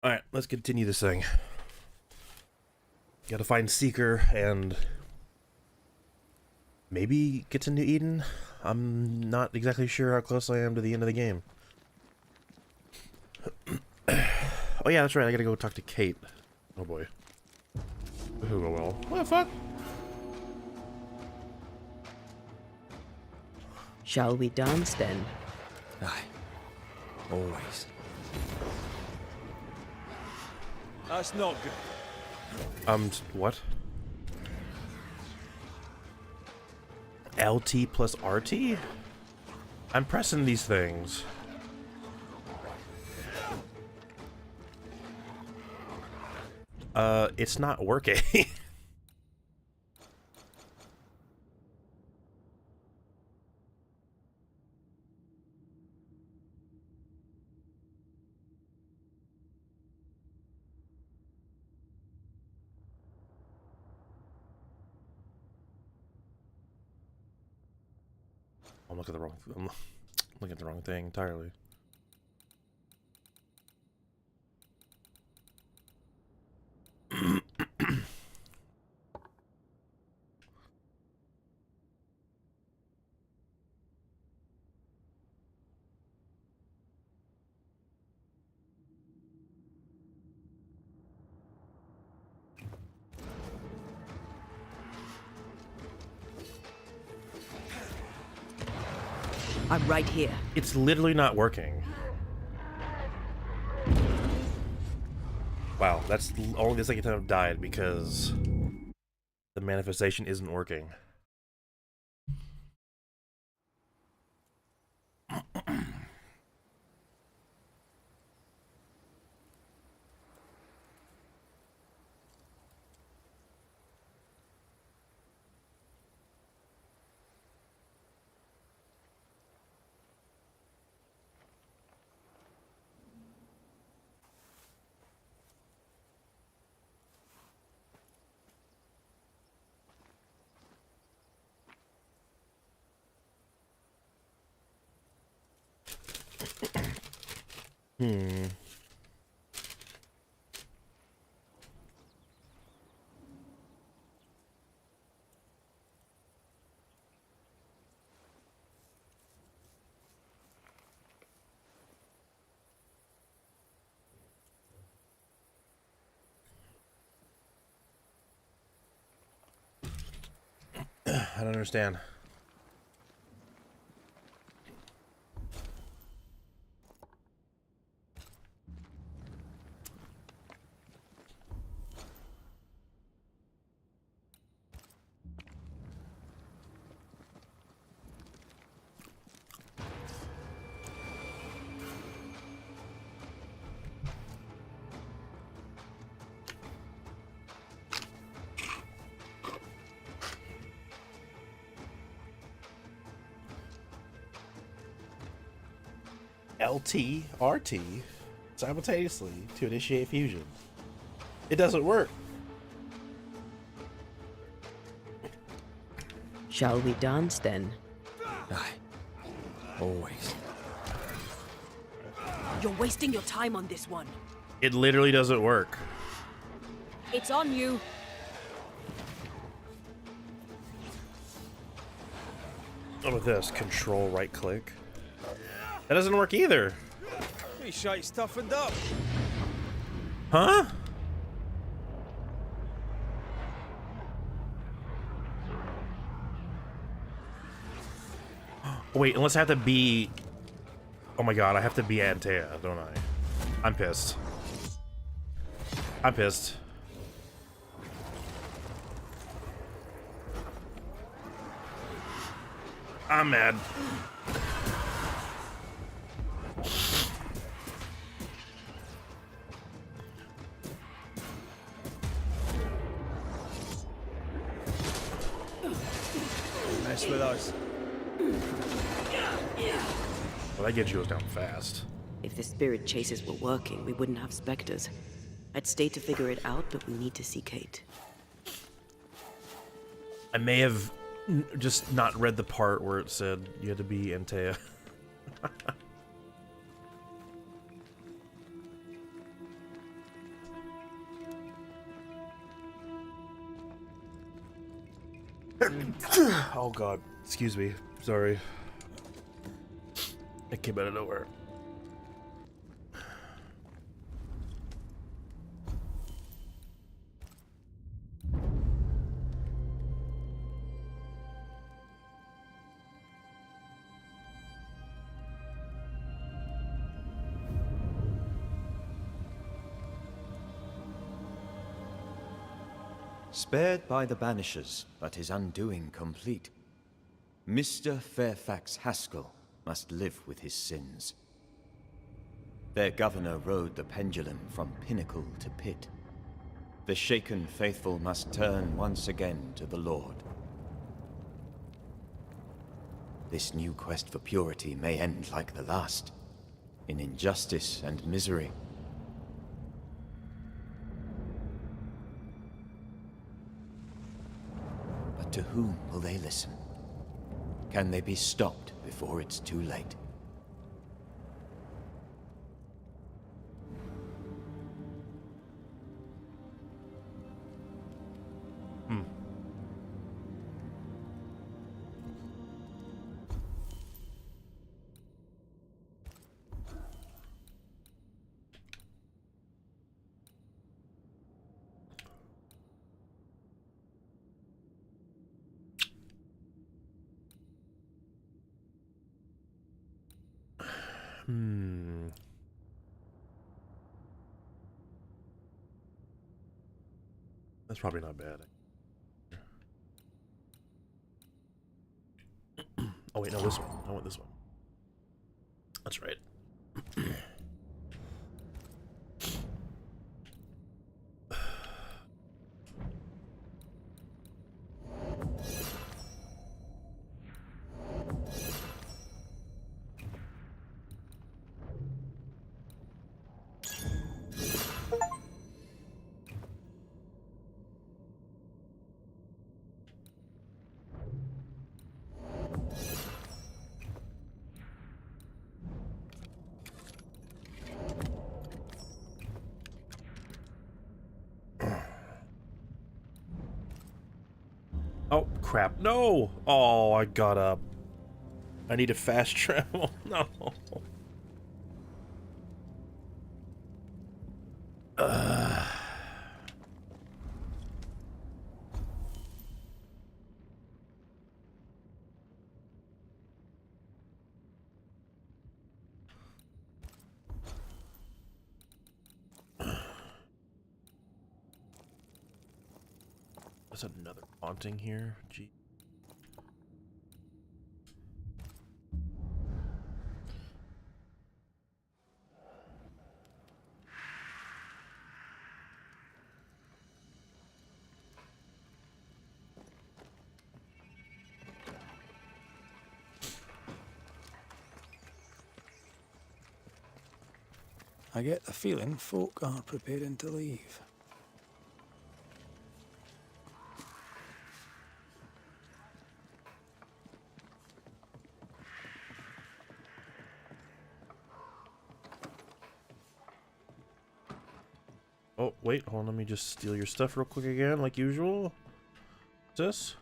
Alright, let's continue this thing. Gotta find Seeker and maybe get to New Eden. I'm not exactly sure how close I am to the end of the game. Oh yeah, that's right, I gotta go talk to Kate. Oh boy. Oh well. What the fuck? Shall we dance then? Aye. Always. That's not good. What? LT plus RT? I'm pressing these things. It's not working. I'm looking at the wrong thing entirely. I'm right here. It's literally not working. Wow, that's only the second time I've died because the manifestation isn't working. Hmm. I don't understand. LT, RT, simultaneously to initiate fusion. It doesn't work. Shall we dance then? Aye. Always. You're wasting your time on this one. It literally doesn't work. It's on you. What about this? Control right click. That doesn't work either. You shite toughened up. Huh? Wait, unless I have to be... Oh my god, I have to be Antea, don't I? I'm pissed. I'm pissed. I'm mad. Mess with us. Well, that gets goes down fast. If the spirit chases were working, we wouldn't have specters. I'd stay to figure it out, but we need to see Kate. I may have just not read the part where it said you had to be Antea. Oh god, excuse me. Sorry. It came out of nowhere. Spared by the Banishers, but his undoing complete. Mr. Fairfax Haskell must live with his sins. Their governor rode the pendulum from pinnacle to pit. The shaken faithful must turn once again to the Lord. This new quest for purity may end like the last, in injustice and misery. But to whom will they listen? Can they be stopped before it's too late? That's probably not bad. Oh wait, no, this one. I want this one. That's right. Oh, crap. No! Oh, I got up. I need to fast travel. No. There's another haunting here. Gee. I get the feeling folk are preparing to leave. Oh, wait, hold on, let me just steal your stuff real quick again, like usual. What's this?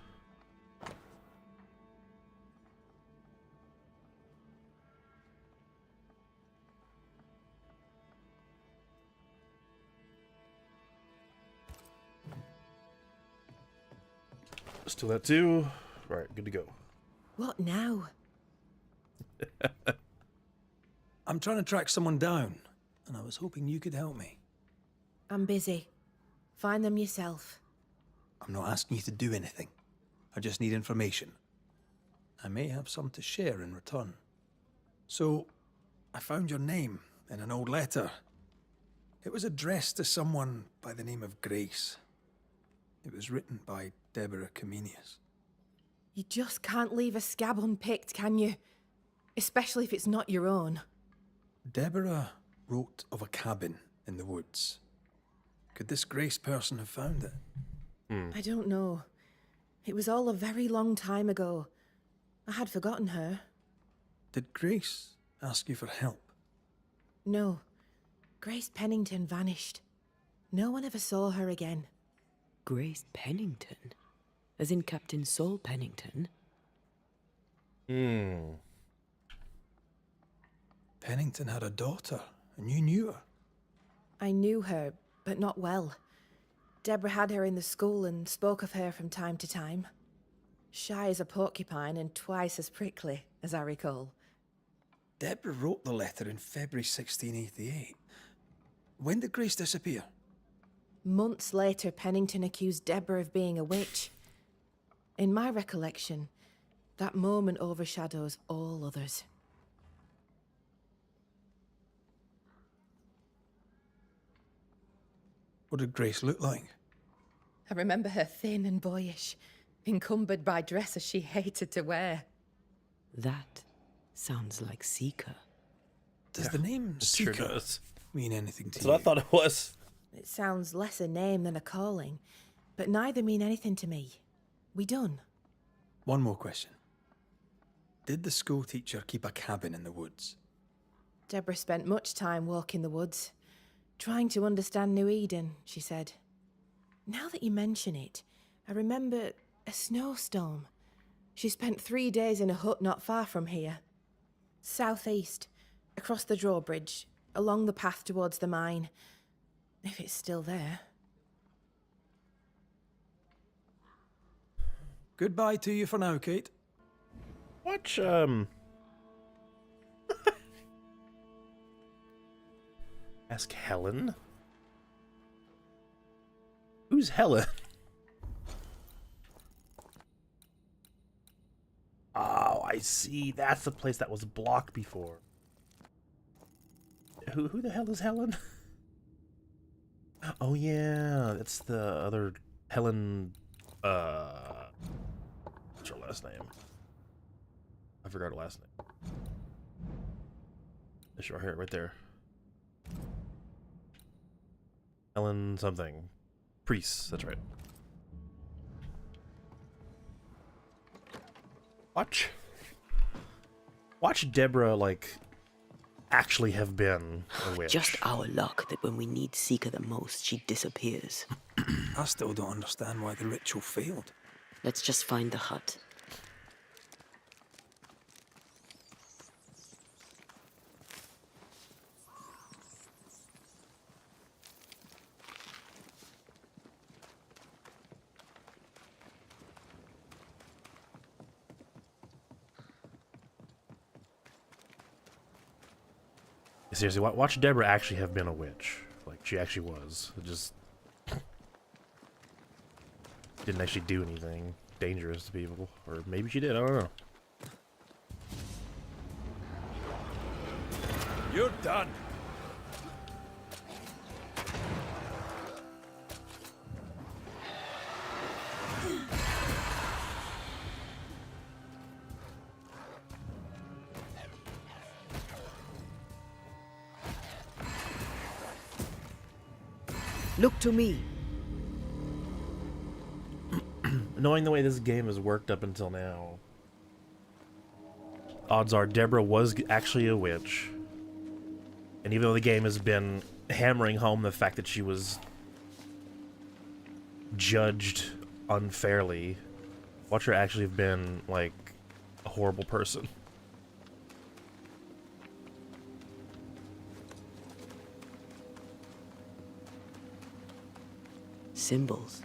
Steal that too. Alright, good to go. What now? I'm trying to track someone down, and I was hoping you could help me. I'm busy. Find them yourself. I'm not asking you to do anything. I just need information. I may have some to share in return. So, I found your name in an old letter. It was addressed to someone by the name of Grace. It was written by Deborah Comenius. You just can't leave a scab unpicked, can you? Especially if it's not your own. Deborah wrote of a cabin in the woods. Could this Grace person have found it? I don't know. It was all a very long time ago. I had forgotten her. Did Grace ask you for help? No. Grace Pennington vanished. No one ever saw her again. Grace Pennington? As in Captain Saul Pennington? Pennington had a daughter, and you knew her. I knew her, but not well. Deborah had her in the school and spoke of her from time to time. Shy as a porcupine and twice as prickly, as I recall. Deborah wrote the letter in February 1688. When did Grace disappear? Months later, Pennington accused Deborah of being a witch. In my recollection, that moment overshadows all others. What did Grace look like? I remember her thin and boyish, encumbered by dresses she hated to wear. That sounds like Seeker. Does the name It sure Seeker does. mean anything to That's you? what I thought it was. It sounds less a name than a calling, but neither mean anything to me. We done. One more question. Did the school teacher keep a cabin in the woods? Deborah spent much time walking the woods, trying to understand New Eden, she said. Now that you mention it, I remember a snowstorm. She spent 3 days in a hut not far from here. Southeast, across the drawbridge, along the path towards the mine. If it's still there. Goodbye to you for now, Kate. Watch, Ask Helen? Who's Helen? Oh, I see. That's the place that was blocked before. Who the hell is Helen? Oh yeah, that's the other Helen. What's her last name? I forgot her last name. It's right here, right there. Helen something. Priest, that's right. Watch Deborah, like, actually have been a witch. Just our luck that when we need Seeker the most, she disappears. I still don't understand why the ritual failed. Let's just find the hut. Seriously, watch Deborah actually have been a witch. Like, she actually was. It just didn't actually do anything dangerous to people. Or maybe she did, I don't know. You're done. Look to me. Knowing the way this game has worked up until now, odds are Deborah was actually a witch. And even though the game has been hammering home the fact that she was judged unfairly, watch her actually have been, like, a horrible person. Symbols.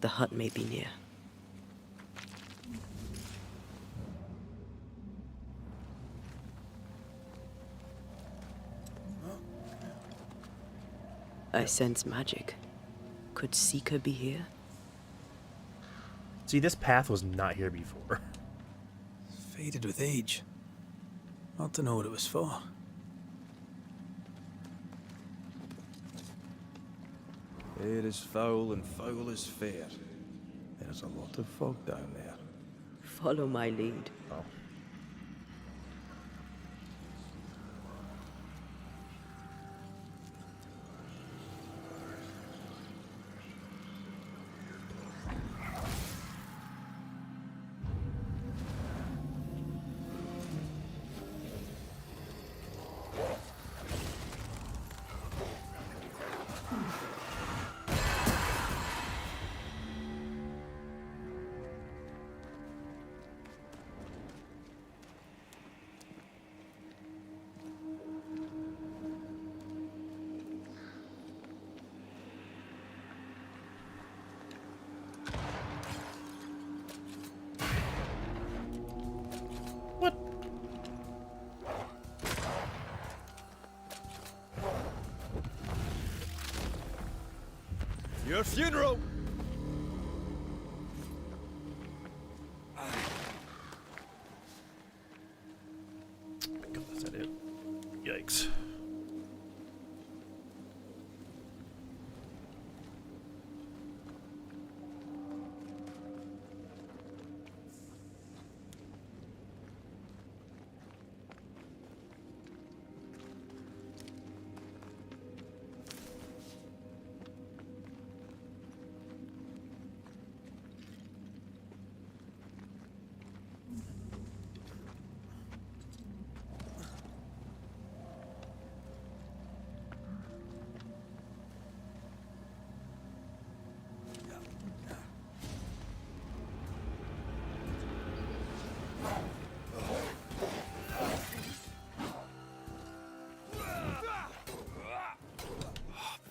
The hut may be near. I sense magic. Could Seeker be here? See, this path was not here before. Faded with age. Hard to know what it was for. Air is foul and foul is fair. There's a lot of fog down there. Follow my lead. Oh. Your funeral! God, is that it? Yikes.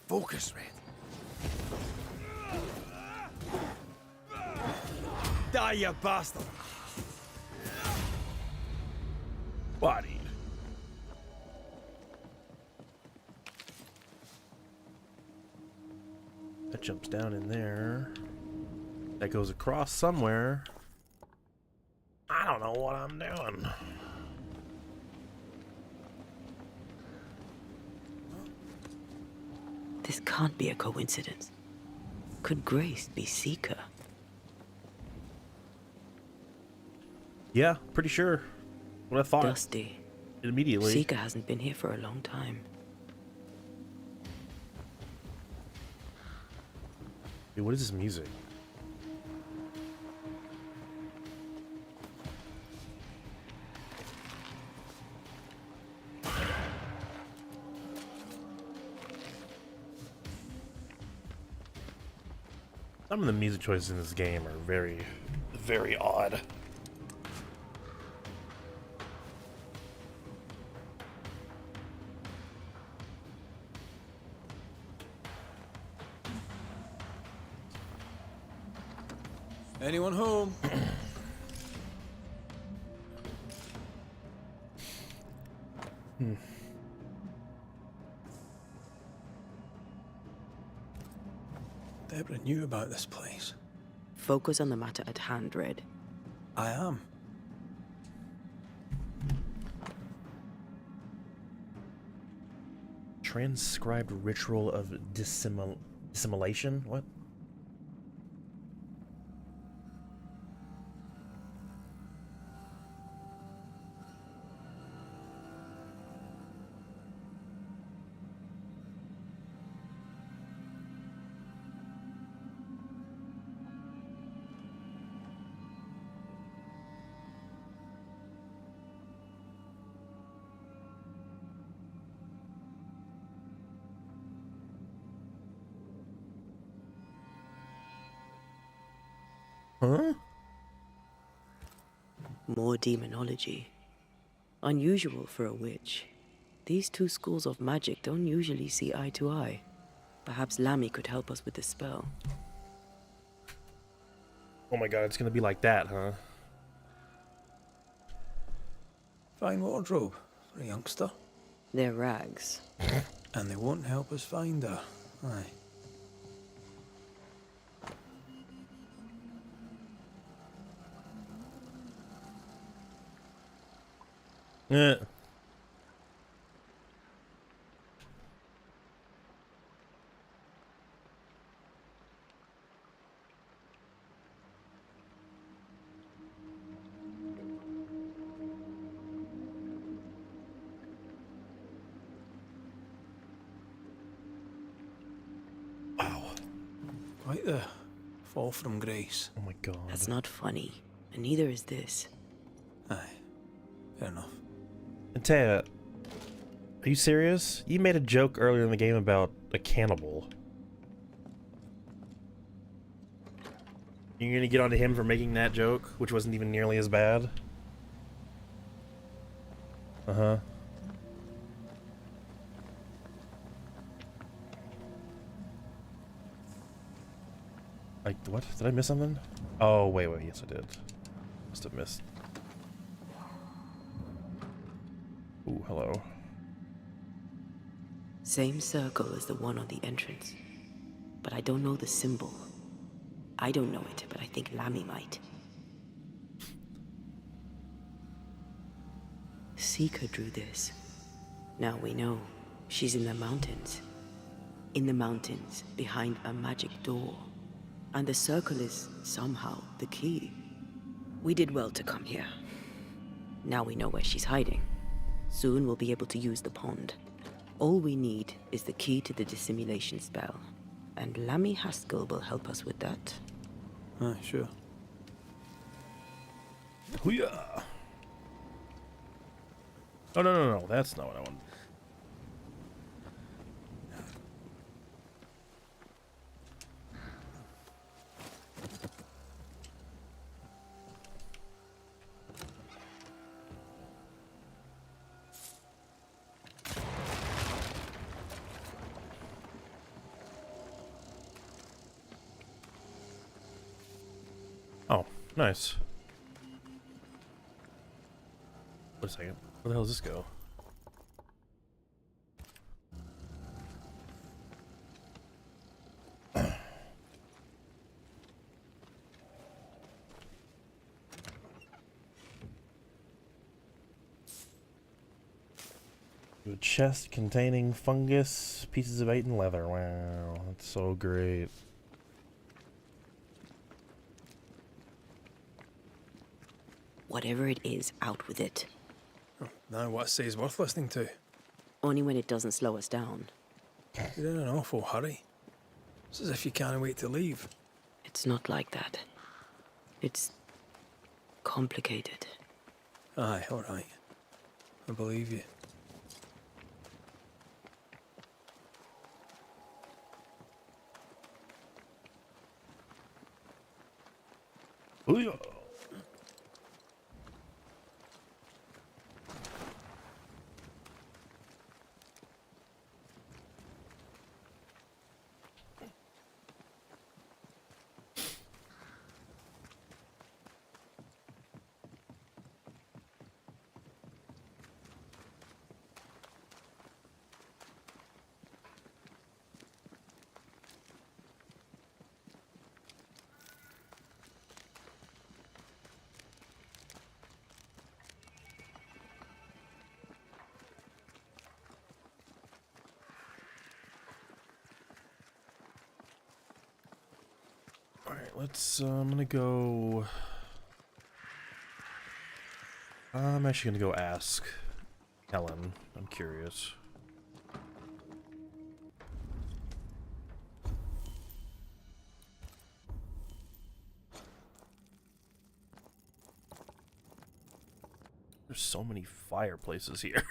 Focus, Red. Die, you bastard! Bodied. That jumps down in there. That goes across somewhere. I don't know what I'm doing. This can't be a coincidence. Could Grace be Seeker? Yeah, pretty sure. What I thought Dusty. immediately. Seeker hasn't been here for a long time. Dude, what is this music? Some of the music choices in this game are very, very odd. Anyone home? Deborah knew about this place. Focus on the matter at hand, Red. I am. Transcribed ritual of dissimulation? What? Huh? More demonology. Unusual for a witch. These two schools of magic don't usually see eye to eye. Perhaps Lammy could help us with the spell. Oh my god, it's gonna be like that, huh? Fine wardrobe for a youngster. They're rags. And they won't help us find her. Aye. Yeah. Wow. Quite the fall from grace. Oh my god. That's not funny, and neither is this. Aye. Fair enough. And Taya, are you serious? You made a joke earlier in the game about a cannibal. You're gonna get onto him for making that joke, which wasn't even nearly as bad? Uh-huh. Like, what? Did I miss something? Oh, wait, yes I did. Must have missed. Ooh, hello. Same circle as the one on the entrance. but I don't know the symbol. I don't know it, but I think Lammy might. Seeker drew this. Now we know. She's in the mountains. In the mountains, behind a magic door. And the circle is, somehow, the key. We did well to come here. Now we know where she's hiding. Soon we'll be able to use the pond. All we need is the key to the dissimulation spell. And Lammy Haskell will help us with that. Aye, sure. Hoo-yah! Oh, no, that's not what I wanted. Oh, nice. Wait a second. Where the hell does this go? A chest containing fungus, pieces of bait, and leather. Wow, that's so great. Whatever it is, out with it. Oh, now what say's worth listening to? Only when it doesn't slow us down. You're in an awful hurry. It's as if you can't wait to leave. It's not like that. It's complicated. Aye, alright. I believe you. Hoo-yah! Alright, let's, I'm gonna go... I'm actually gonna go ask Helen. I'm curious. There's so many fireplaces here.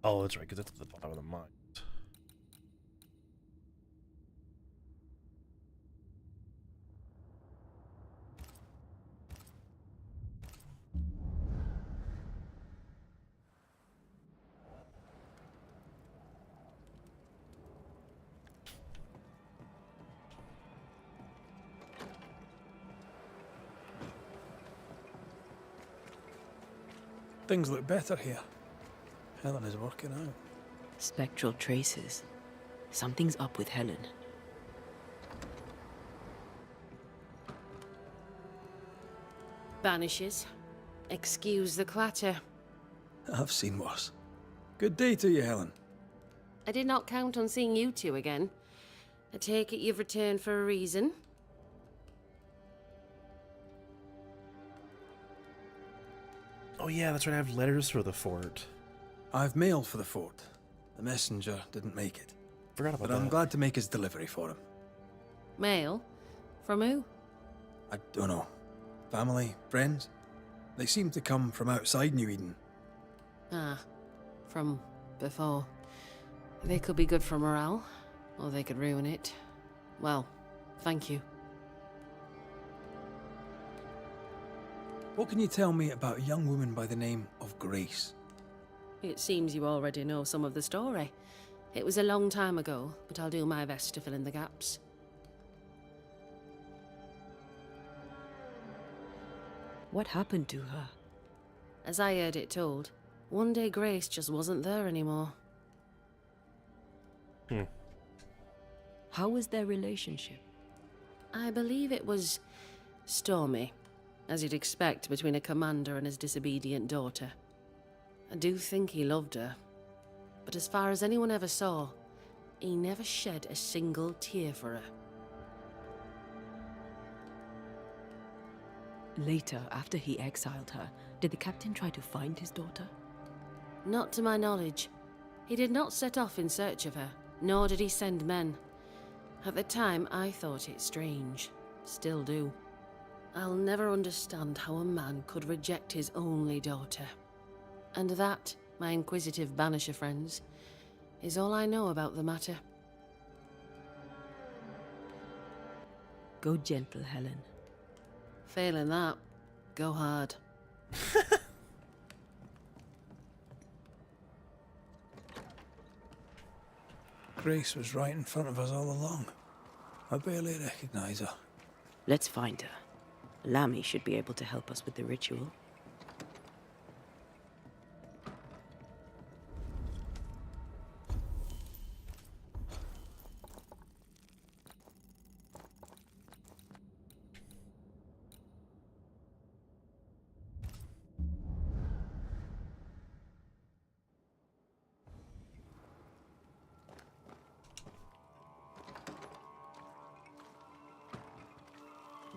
Oh, that's right, because that's at the bottom of the mine. Things look better here. Helen is working out. Spectral traces. Something's up with Helen. Banishers. Excuse the clatter. I've seen worse. Good day to you, Helen. I did not count on seeing you two again. I take it you've returned for a reason? Oh yeah, that's right, I have letters for the fort. I've mailed for the fort. The messenger didn't make it. Forgot about But that. I'm glad to make his delivery for him. Mail? From who? I don't know. Family? Friends? They seem to come from outside New Eden. Ah, from before. They could be good for morale, or they could ruin it. Well, thank you. What can you tell me about a young woman by the name of Grace? It seems you already know some of the story. It was a long time ago, but I'll do my best to fill in the gaps. What happened to her? As I heard it told, one day Grace just wasn't there anymore. How was their relationship? I believe it was stormy, as you'd expect between a commander and his disobedient daughter. I do think he loved her, but as far as anyone ever saw, he never shed a single tear for her. Later, after he exiled her, did the captain try to find his daughter? Not to my knowledge. He did not set off in search of her, nor did he send men. At the time, I thought it strange. Still do. I'll never understand how a man could reject his only daughter. And that, my inquisitive Banisher friends, is all I know about the matter. Go gentle, Helen. Failing that, go hard. Grace was right in front of us all along. I barely recognize her. Let's find her. Lammy should be able to help us with the ritual.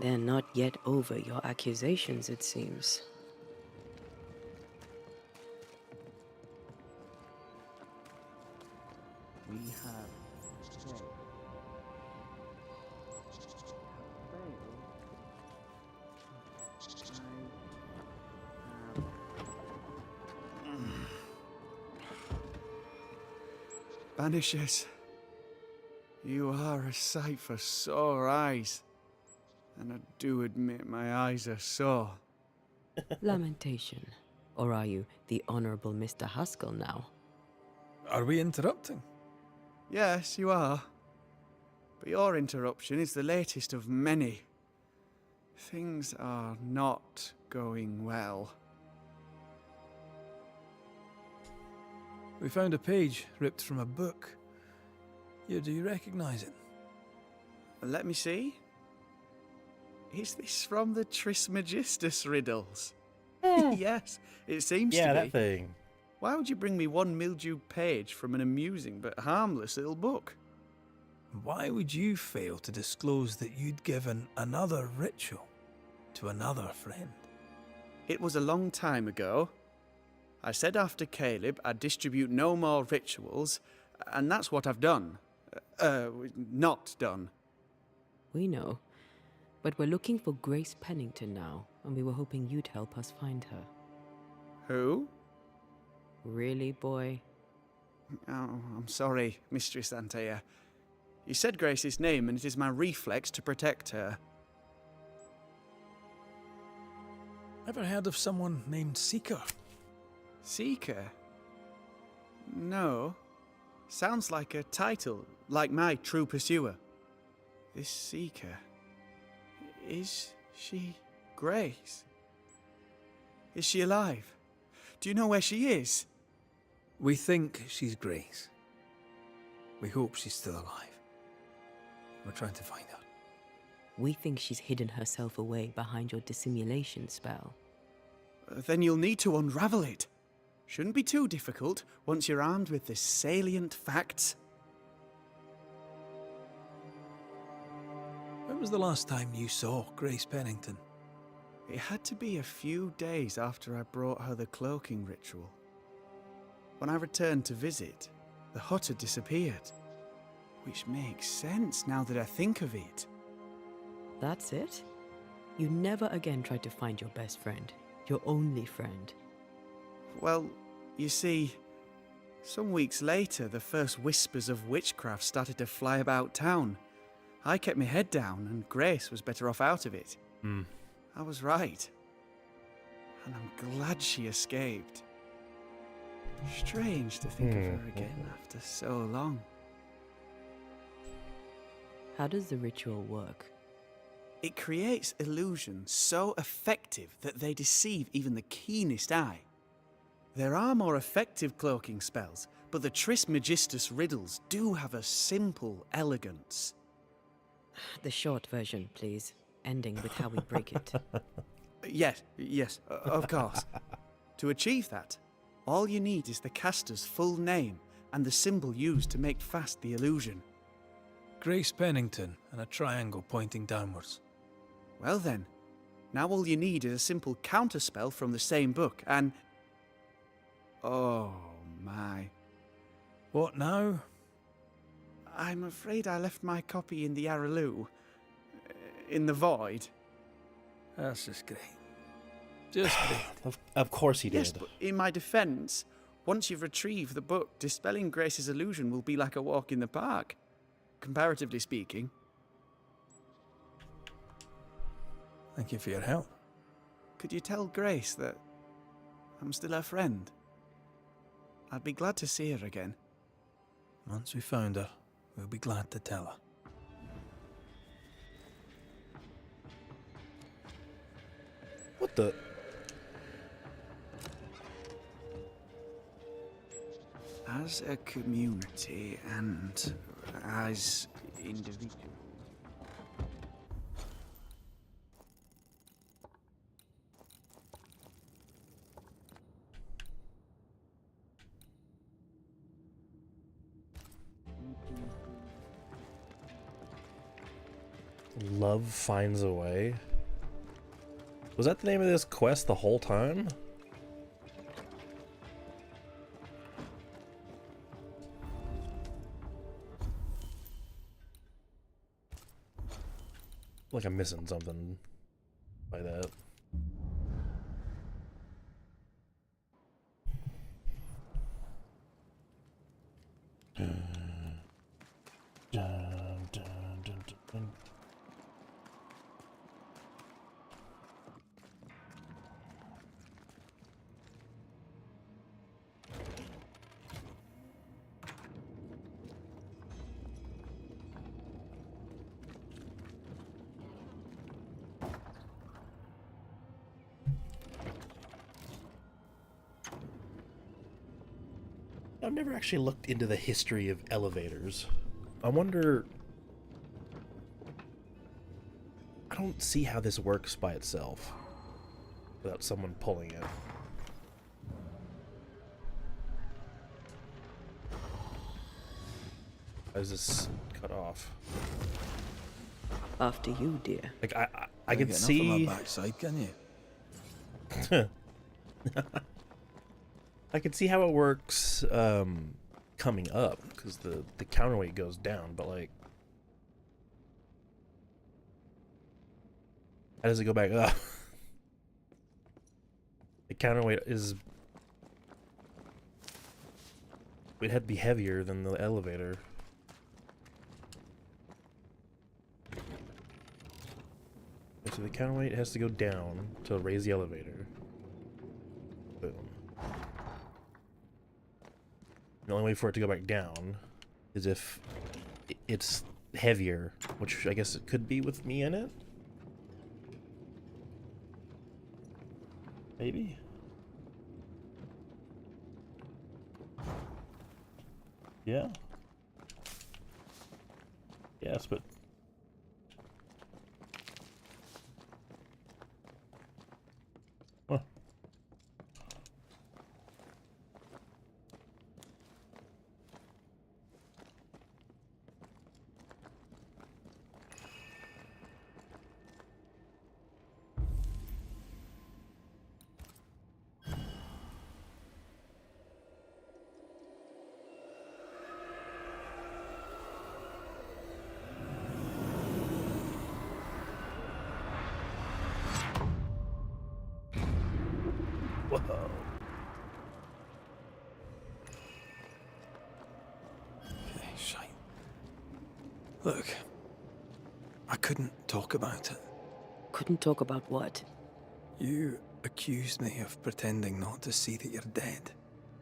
They're not yet over your accusations, it seems. We have failed. Banishers, you are a sight for sore eyes. And I do admit my eyes are sore. Lamentation. Or are you the Honorable Mr. Haskell now? Are we interrupting? Yes, you are. But your interruption is the latest of many. Things are not going well. We found a page ripped from a book. Here, do you recognize it? Let me see. Is this from the Trismegistus riddles? Yes, it seems to be. Yeah, that thing. Why would you bring me one mildewed page from an amusing but harmless little book? Why would you fail to disclose that you'd given another ritual to another friend? It was a long time ago. I said after Caleb I'd distribute no more rituals, and that's what I've done. Not done. We know. But we're looking for Grace Pennington now, and we were hoping you'd help us find her. Who? Really, boy? Oh, I'm sorry, Mistress Antea. You said Grace's name, and it is my reflex to protect her. Ever heard of someone named Seeker? Seeker? No. Sounds like a title, like my true pursuer. This Seeker... Is she Grace? Is she alive? Do you know where she is? We think she's Grace. We hope she's still alive. We're trying to find her. We think she's hidden herself away behind your dissimulation spell. Then you'll need to unravel it. Shouldn't be too difficult once you're armed with the salient facts. When was the last time you saw Grace Pennington? It had to be a few days after I brought her the cloaking ritual. When I returned to visit, the hut had disappeared. Which makes sense now that I think of it. That's it? You never again tried to find your best friend, your only friend. Well, you see, some weeks later, the first whispers of witchcraft started to fly about town. I kept my head down, and Grace was better off out of it. I was right. And I'm glad she escaped. Strange to think of her again after so long. How does the ritual work? It creates illusions so effective that they deceive even the keenest eye. There are more effective cloaking spells, but the Trismegistus riddles do have a simple elegance. The short version, please, ending with how we break it. Yes, of course. To achieve that, all you need is the caster's full name and the symbol used to make fast the illusion. Grace Pennington and a triangle pointing downwards. Well then, now all you need is a simple counterspell from the same book, and... Oh my. What now? I'm afraid I left my copy in the Araloo. In the void. That's just great. Just great. Of course he did. Yes, but in my defense, once you've retrieved the book, dispelling Grace's illusion will be like a walk in the park, comparatively speaking. Thank you for your help. Could you tell Grace that I'm still her friend? I'd be glad to see her again. Once we found her, we'll be glad to tell her. What the? As a community and as individuals. Love finds a way. Was that the name of this quest the whole time? Like I'm missing something by that. Dun, dun, dun, dun. I've never actually looked into the history of elevators. I wonder... I don't see how this works by itself without someone pulling it. Why is this cut off? After you, dear. Like I can Get see... enough of my backside, can you? I can see how it works coming up, because the counterweight goes down, but like... How does it go back up? The counterweight is... It had to be heavier than the elevator. Okay, so the counterweight has to go down to raise the elevator. Boom. The only way for it to go back down is if it's heavier, which I guess it could be with me in it. Maybe? Yeah? Yes, but... Huh. Whoa. Okay, shite. Look, I couldn't talk about it. Couldn't talk about what? You accused me of pretending not to see that you're dead.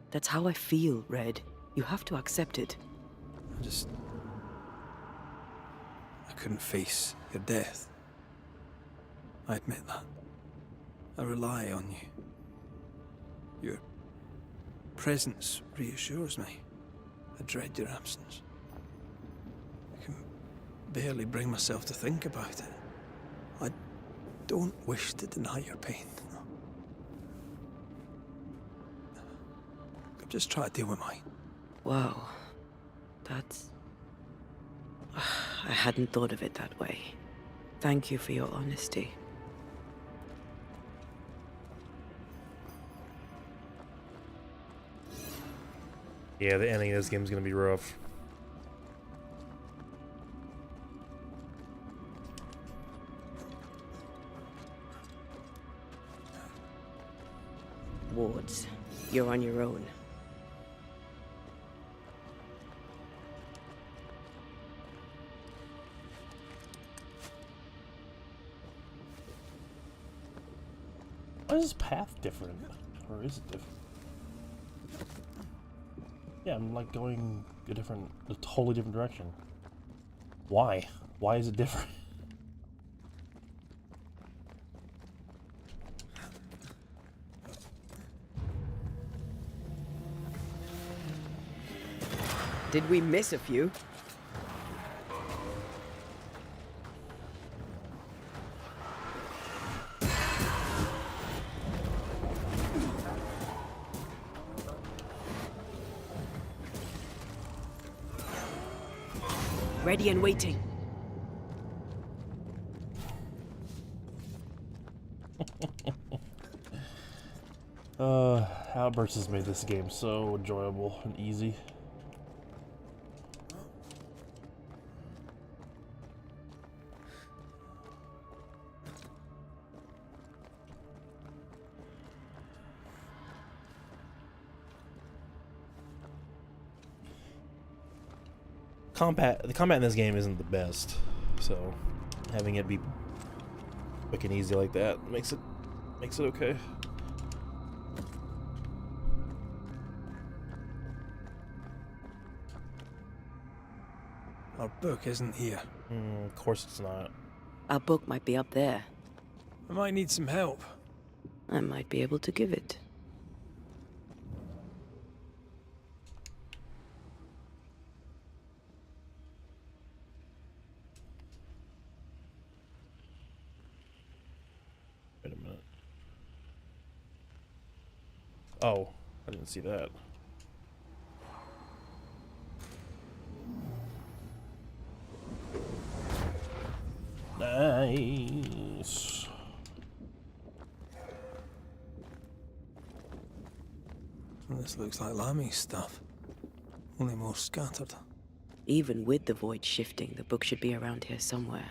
That's how I feel, Red. You have to accept it. I couldn't face your death. I admit that. I rely on you. You're presence reassures me. I dread your absence. I can barely bring myself to think about it. I don't wish to deny your pain. Just try to deal with mine. Wow. That's... I hadn't thought of it that way. Thank you for your honesty. Yeah, the ending of this game is gonna be rough. Wards, you're on your own. Why is this path different? Or is it different? Yeah, I'm like going a totally different direction. Why? Why is it different? Did we miss a few? Ready and waiting. Outbursts has made this game so enjoyable and easy. The combat in this game isn't the best, so having it be quick and easy like that makes it okay. Our book isn't here. Of course it's not. Our book might be up there. I might need some help. I might be able to give it. Wait a minute. Oh, I didn't see that. Nice. This looks like Lami's stuff. Only more scattered. Even with the void shifting, the book should be around here somewhere.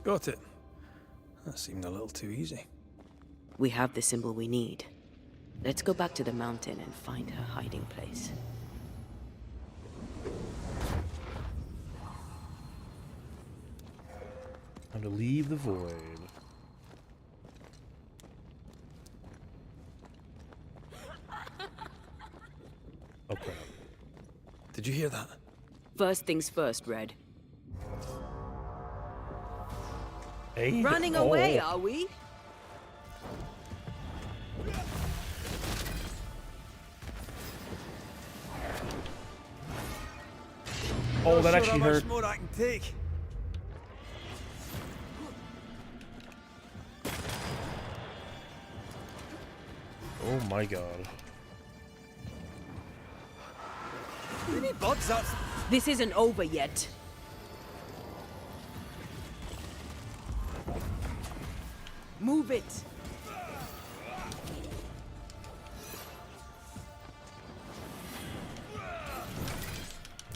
Got it. That seemed a little too easy. We have the symbol we need. Let's go back to the mountain and find her hiding place. Time to leave the void. Oh crap. Did you hear that? First things first, Red. Hey. Running away, are we? Oh, that actually hurt. How much more I can take? Oh my god. Any buds up? This isn't over yet. Move it.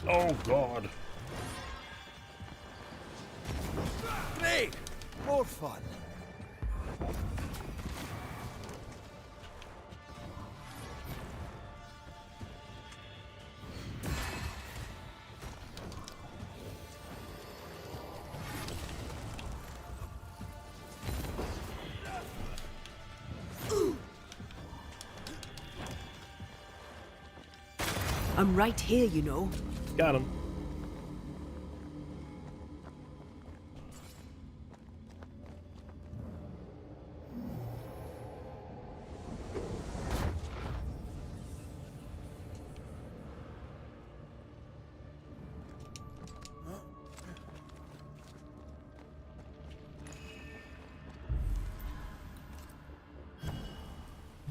Oh god. Great! More fun. I'm right here, you know. Got him.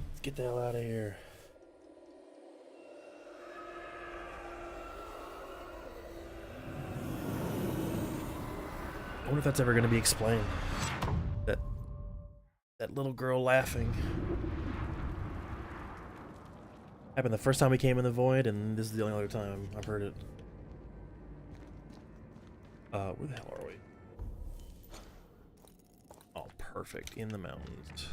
Let's get the hell out of here. I wonder if that's ever going to be explained. That little girl laughing. Happened the first time we came in the void, and this is the only other time I've heard it. Where the hell are we? Oh, perfect. In the mountains.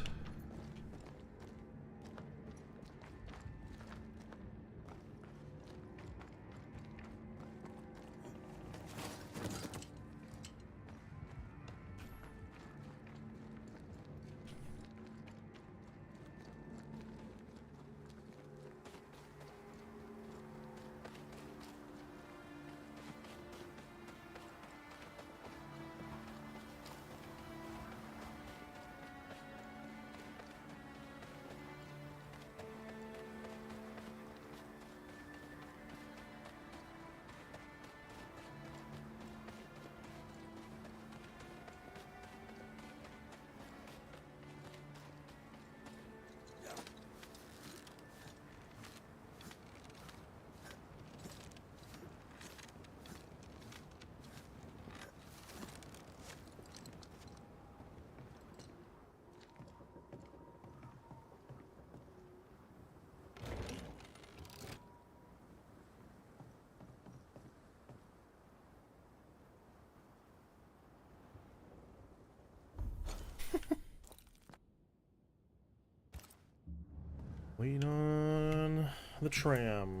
Waiting on the tram.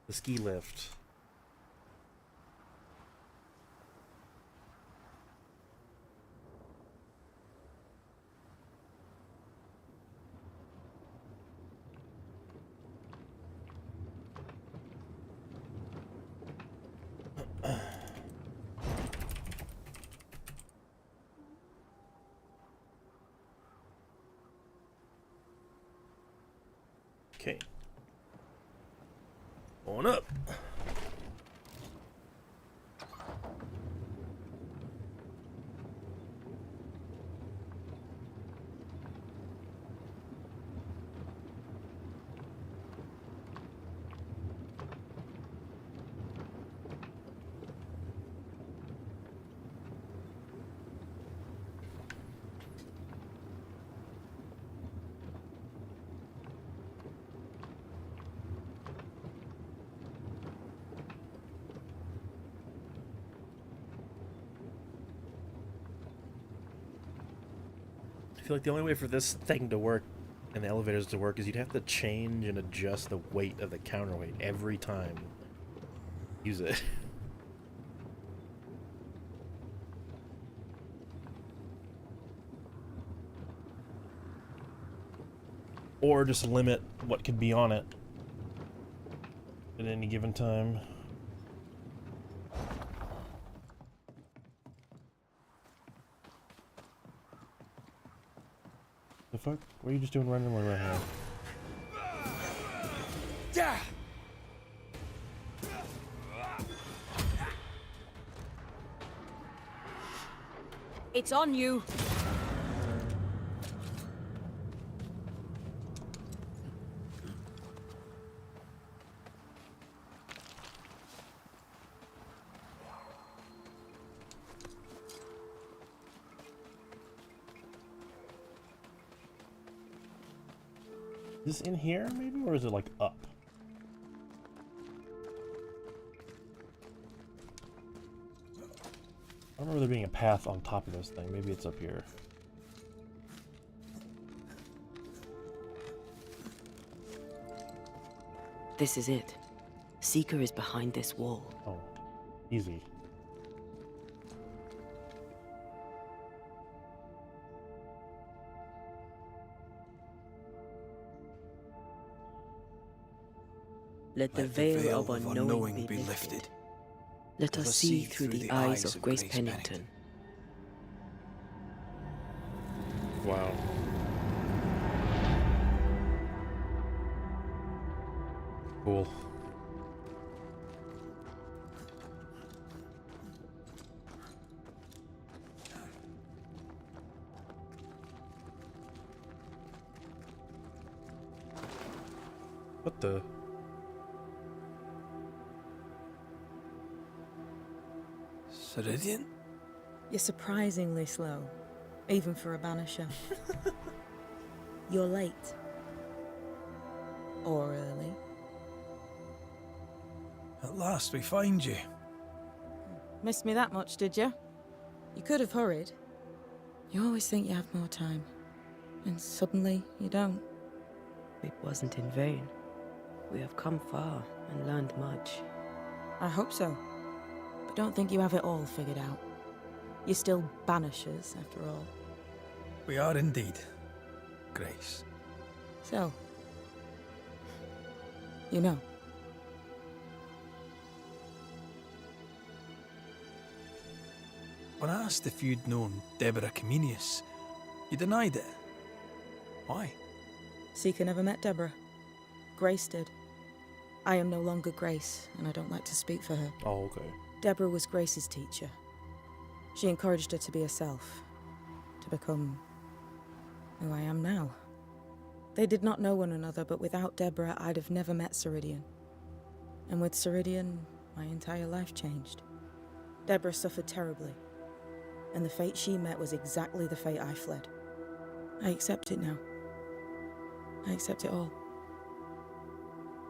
The ski lift. Okay. On up. I feel like the only way for this thing to work and the elevators to work is you'd have to change and adjust the weight of the counterweight every time you use it. Or just limit what could be on it at any given time. The fuck? What are you just doing running away right here? It's on you. Is this in here, maybe? Or is it, like, up? I don't remember there being a path on top of this thing. Maybe it's up here. This is it. Seeker is behind this wall. Oh, easy. Let the veil of unknowing be lifted. Let us see through the eyes of Grace Pennington. Wow. Cool. What the? Ceridian? You're surprisingly slow, even for a banisher. You're late. Or early. At last we find you. Missed me that much, did you? You could have hurried. You always think you have more time, and suddenly you don't. It wasn't in vain. We have come far and learned much. I hope so. But don't think you have it all figured out. You're still banishers, after all. We are indeed, Grace. So, you know. When I asked if you'd known Deborah Comenius, you denied it. Why? Seeker never met Deborah. Grace did. I am no longer Grace, and I don't like to speak for her. Oh, okay. Deborah was Grace's teacher. She encouraged her to be herself, to become who I am now. They did not know one another, but without Deborah, I'd have never met Ceridian. And with Ceridian, my entire life changed. Deborah suffered terribly, and the fate she met was exactly the fate I fled. I accept it now. I accept it all.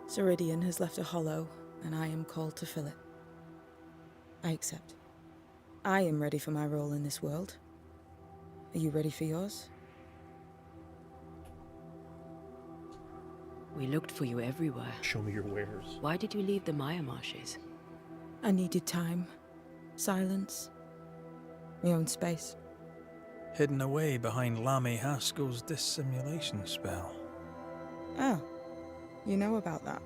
Ceridian has left a hollow, and I am called to fill it. I accept. I am ready for my role in this world. Are you ready for yours? We looked for you everywhere. Show me your wares. Why did you leave the Maya Marshes? I needed time, silence, my own space. Hidden away behind Lammy Haskell's dissimulation spell. Oh, you know about that.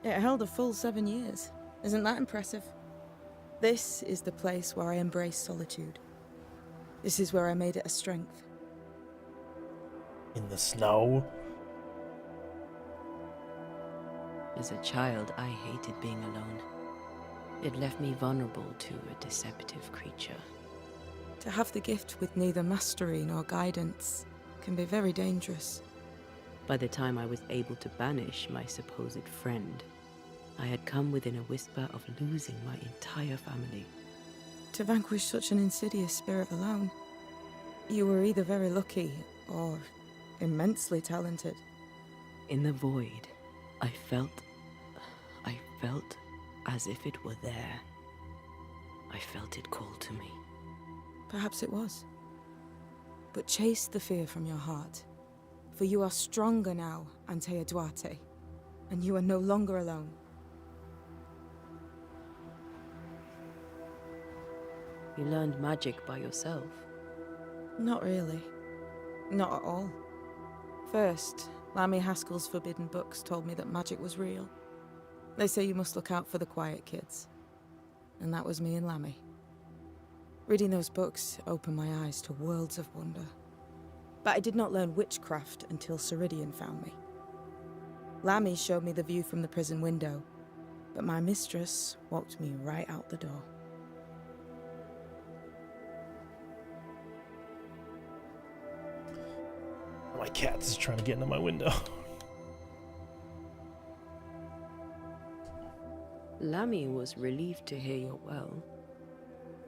It held a full 7 years. Isn't that impressive? This is the place where I embrace solitude. This is where I made it a strength. In the snow? As a child, I hated being alone. It left me vulnerable to a deceptive creature. To have the gift with neither mastery nor guidance can be very dangerous. By the time I was able to banish my supposed friend, I had come within a whisper of losing my entire family. To vanquish such an insidious spirit alone, you were either very lucky or immensely talented. In the void, I felt as if it were there. I felt it call to me. Perhaps it was. But chase the fear from your heart. For you are stronger now, Antea Duarte, and you are no longer alone. You learned magic by yourself. Not really. Not at all. First, Lammy Haskell's forbidden books told me that magic was real. They say you must look out for the quiet kids. And that was me and Lammy. Reading those books opened my eyes to worlds of wonder. But I did not learn witchcraft until Ceridian found me. Lammy showed me the view from the prison window, but my mistress walked me right out the door. My cat's is trying to get into my window. Lammy was relieved to hear you're well.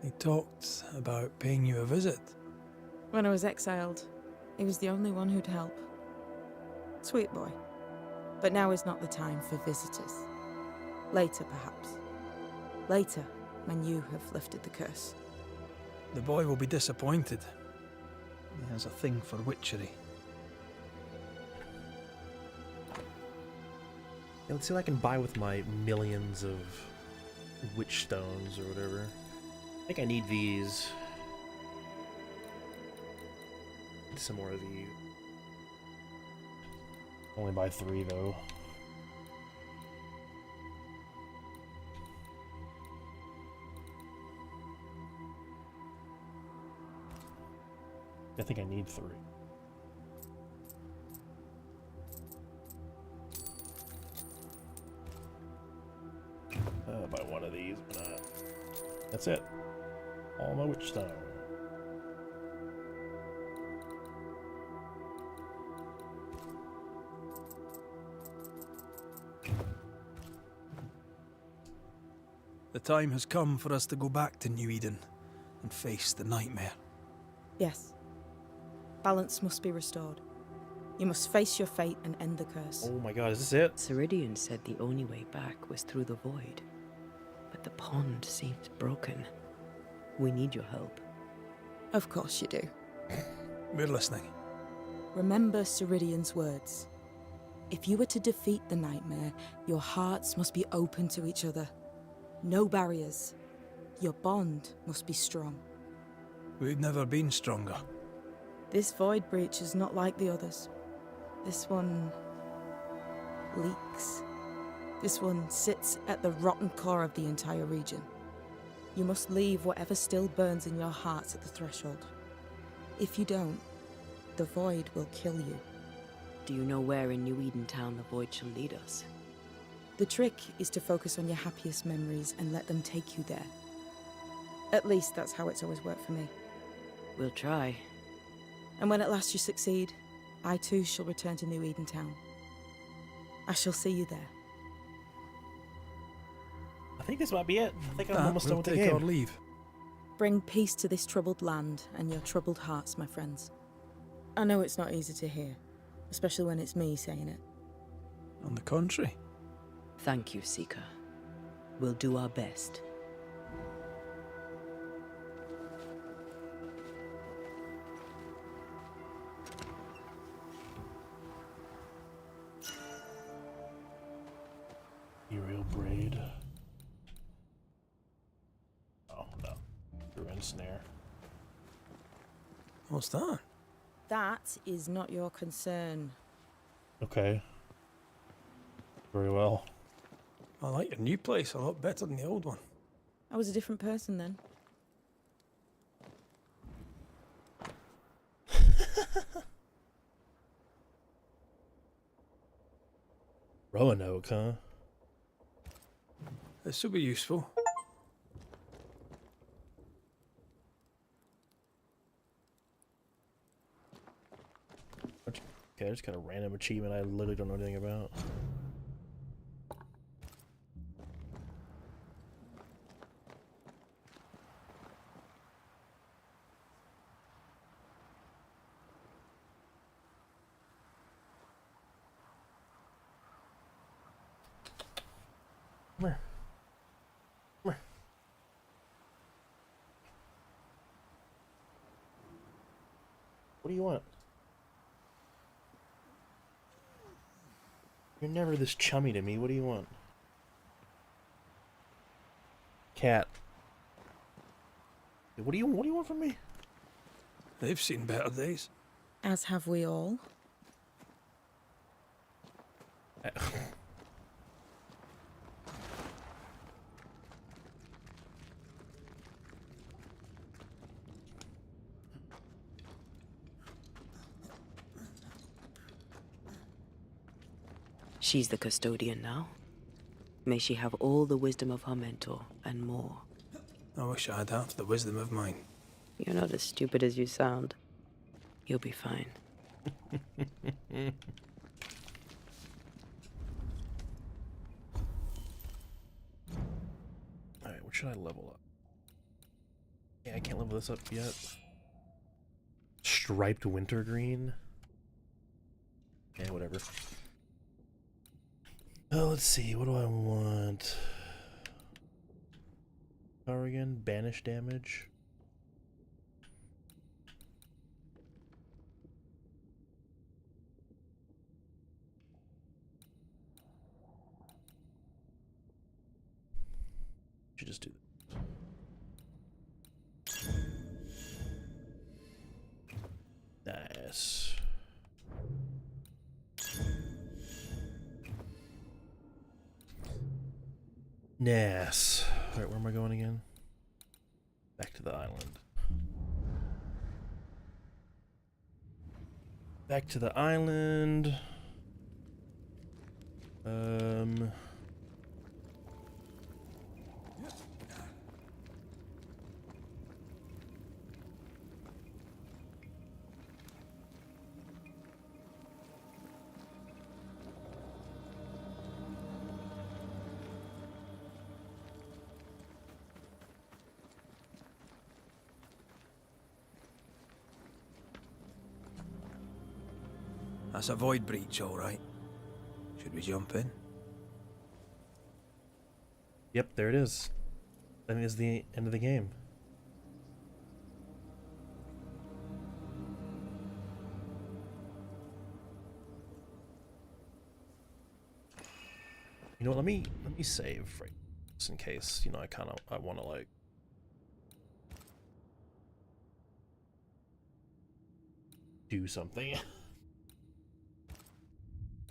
He talked about paying you a visit. When I was exiled, he was the only one who'd help. Sweet boy. But now is not the time for visitors. Later, perhaps. Later, when you have lifted the curse. The boy will be disappointed. He has a thing for witchery. Yeah, let's see what I can buy with my millions of witch stones or whatever. I think I need these. Some more of these. Only buy 3 though. I think I need 3. Buy one of these. That's it. All my witch stone. The time has come for us to go back to New Eden and face the nightmare. Yes. Balance must be restored. You must face your fate and end the curse. Oh my god, is this it? Ceridian said the only way back was through the void. But the pond seems broken. We need your help. Of course you do. We're listening. Remember Ceridian's words. If you are to defeat the nightmare, your hearts must be open to each other. No barriers. Your bond must be strong. We've never been stronger. This void breach is not like the others. This one leaks. This one sits at the rotten core of the entire region. You must leave whatever still burns in your hearts at the threshold. If you don't, the void will kill you. Do you know where in New Eden Town the void shall lead us? The trick is to focus on your happiest memories and let them take you there. At least that's how it's always worked for me. We'll try. And when at last you succeed, I too shall return to New Eden Town. I shall see you there. I think this might be it. I think I'm That almost done will with the take our game. leave. Bring peace to this troubled land and your troubled hearts, my friends. I know it's not easy to hear, especially when it's me saying it. On the contrary. Thank you, Seeker. We'll do our best. Aerial braid. Oh no. Threw in snare. What's that? That is not your concern. Okay. Very well. I like your new place a lot better than the old one. I was a different person then. Roanoke, huh? This will be useful. Okay, just kind of random achievement I literally don't know anything about. Come here. Come here. What do you want? You're never this chummy to me. What do you want? Cat. What do you want from me? They've seen better days. As have we all. She's the custodian now. May she have all the wisdom of her mentor and more. I wish I had half the wisdom of mine. You're not as stupid as you sound. You'll be fine. Alright, what should I level up? Yeah, I can't level this up yet. Striped wintergreen? Yeah, whatever. Let's see, what do I want? Power again, banish damage. Should just do that. Nice. Nice. Alright, where am I going again? Back to the island. Back to the island. That's a void breach, all right. Should we jump in? Yep, there it is. That is the end of the game. You know what, let me save right just in case, you know, I wanna like do something.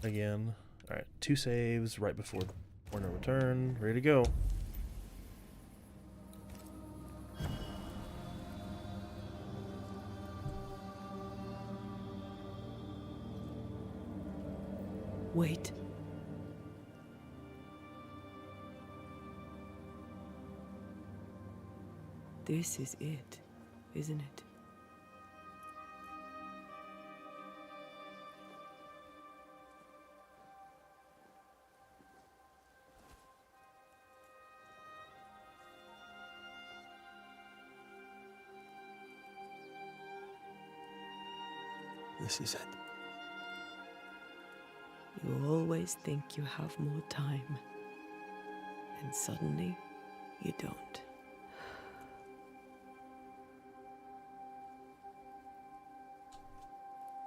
Again. Alright, 2 saves right before point of return. Ready to go. Wait. This is it, isn't it? This is it. You always think you have more time, and suddenly you don't.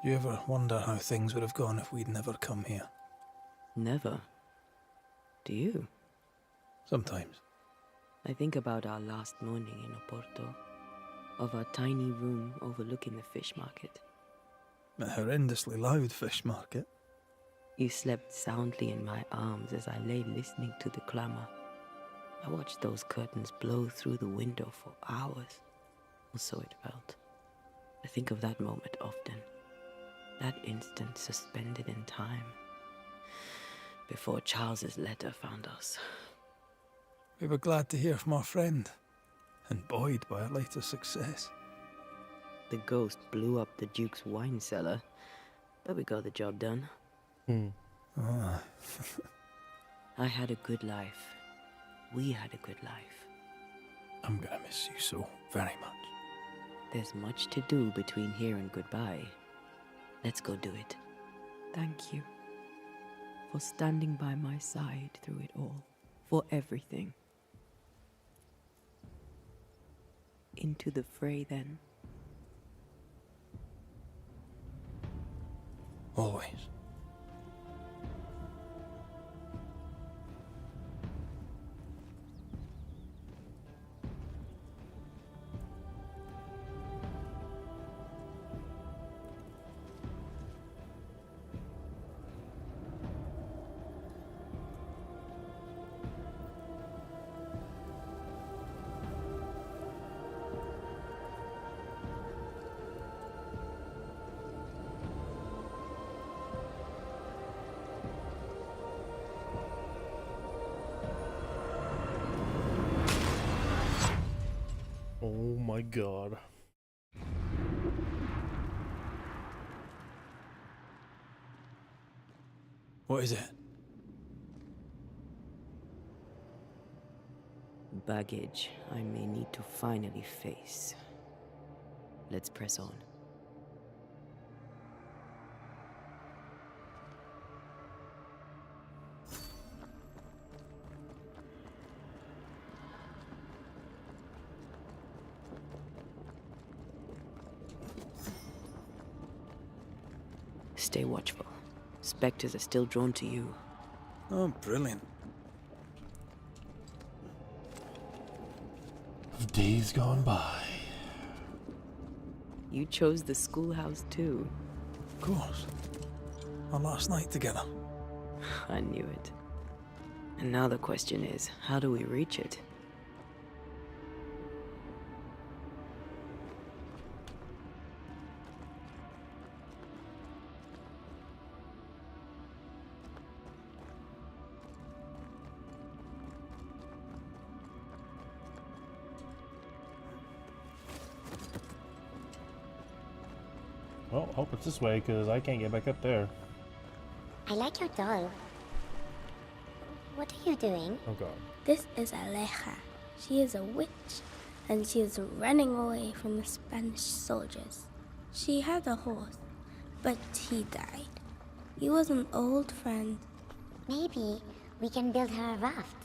Do you ever wonder how things would have gone if we'd never come here? Never. Do you? Sometimes. I think about our last morning in Oporto, of our tiny room overlooking the fish market. A horrendously loud fish market. You slept soundly in my arms as I lay listening to the clamor. I watched those curtains blow through the window for hours. Or so it felt. I think of that moment often. That instant suspended in time. Before Charles's letter found us. We were glad to hear from our friend, and buoyed by our later success. The ghost blew up the Duke's wine cellar, but we got the job done. Ah. I had a good life. We had a good life. I'm gonna miss you so very much. There's much to do between here and goodbye. Let's go do it. Thank you for standing by my side through it all. For everything. Into the fray, then. Always. Oh my god. What is it? Baggage I may need to finally face. Let's press on. Stay watchful. Spectres are still drawn to you. Oh, brilliant. Days gone by. You chose the schoolhouse too. Of course. Our last night together. I knew it. And now the question is, how do we reach it? Well, hope it's this way, because I can't get back up there. I like your doll. What are you doing? Oh god. This is Aleja. She is a witch, and she is running away from the Spanish soldiers. She had a horse, but he died. He was an old friend. Maybe we can build her a raft.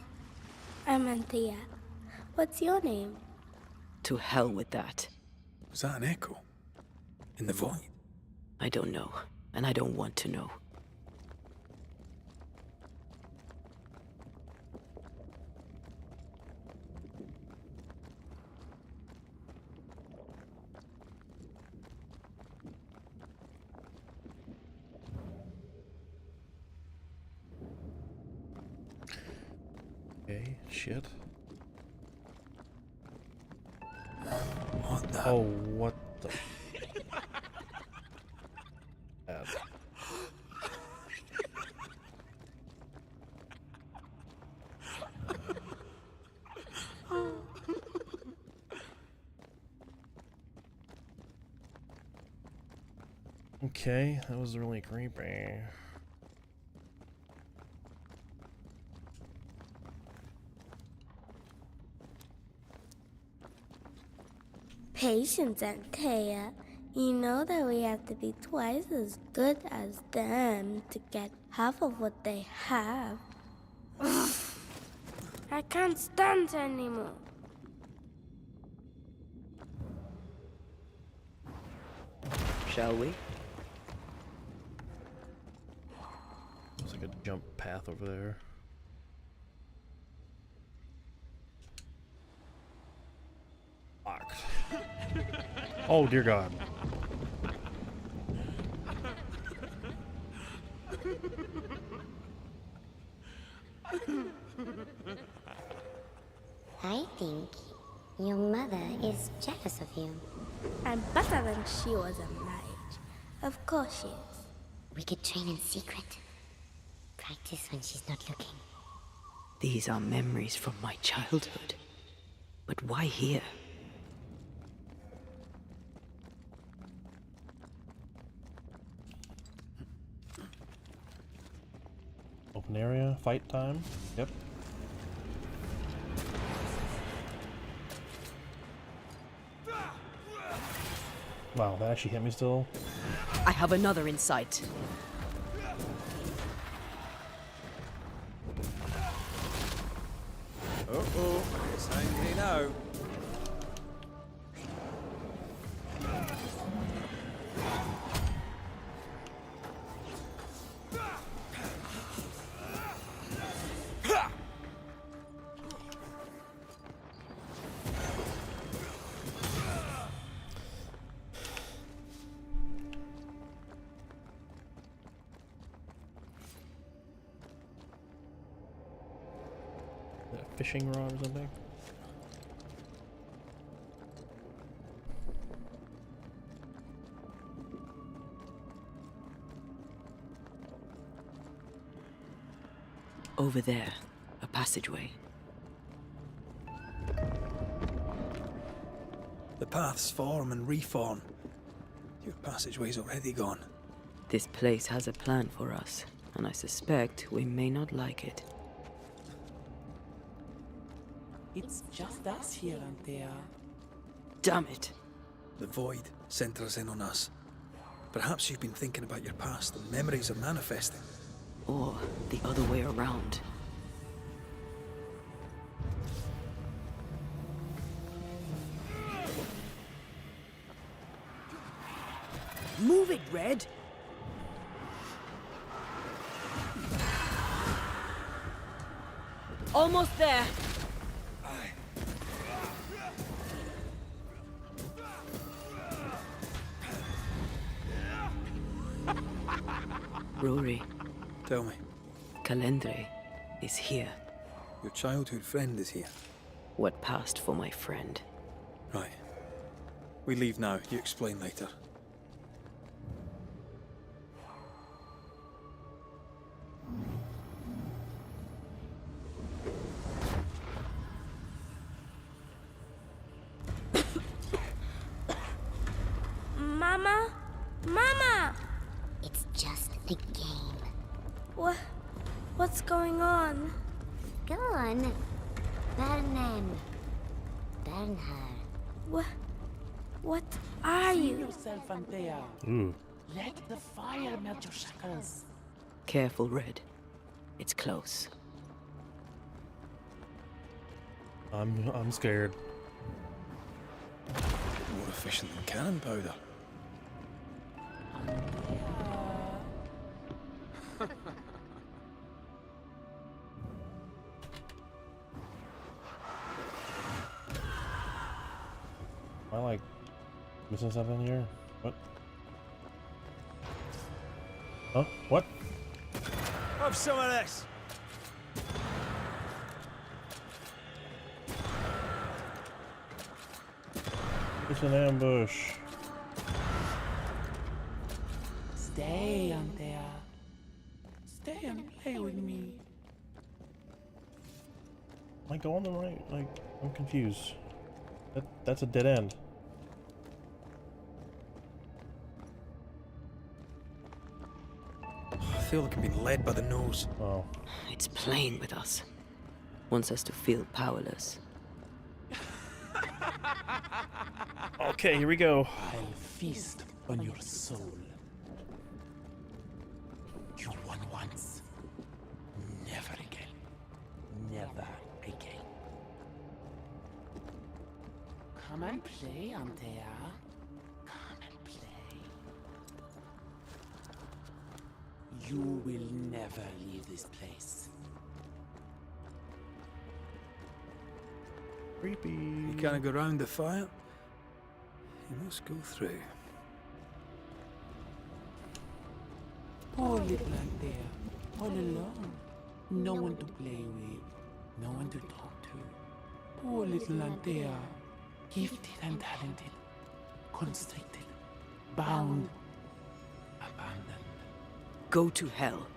I'm Anthea. What's your name? To hell with that. Was that an echo? In the void? I don't know, and I don't want to know. Okay, shit. What the? Oh, what the? Bad. Okay, that was really creepy. Patience, Anthea. You know that we have to be twice as good as them to get half of what they have. I can't stand anymore. Shall we? There's like a jump path over there. Locked. Oh dear God. I think your mother is jealous of you. I'm better than she was at my age. Of course she is. We could train in secret. Practice when she's not looking. These are memories from my childhood. But why here? Open area, fight time. Yep. Wow, that actually hit me still. I have another in sight. Uh-oh, it's angry now. Fishing rod or something? Over there, a passageway. The paths form and reform. Your passageway's already gone. This place has a plan for us, and I suspect we may not like it. It's just us here, Anthea. Damn it! The void centers in on us. Perhaps you've been thinking about your past and memories are manifesting. Or the other way around. Move it, Red! Almost there! Rory, Tell me, Calendre is here. your childhood friend is here. What passed for my friend? Right. We leave now. You explain later. Mama? Mama! What's going on? Go on. Bernen. Bernhard. What are See you? yourself, Antea. Ooh. Let the fire melt your shackles. Careful, Red. It's close. I'm scared. More efficient than cannon powder. Am I like missing something here? What? Huh? What? Have some of this. It's an ambush. Stay, Antea. Stay and play with me. Am I going the right? Like, I'm confused. That's a dead end. I feel like I'm being led by the nose. Oh. It's playing with us. Wants us to feel powerless. Okay, here we go. I'll feast on your soul. You won once. Never again. Never again. Come and play, Antea. Come and play. You will never leave this place. Creepy. You can't go round the fire. You must go through. Poor little Antea, all alone. No one to play with, no one to talk to. Poor little Antea, gifted and talented, constricted, bound, abandoned. Go to hell.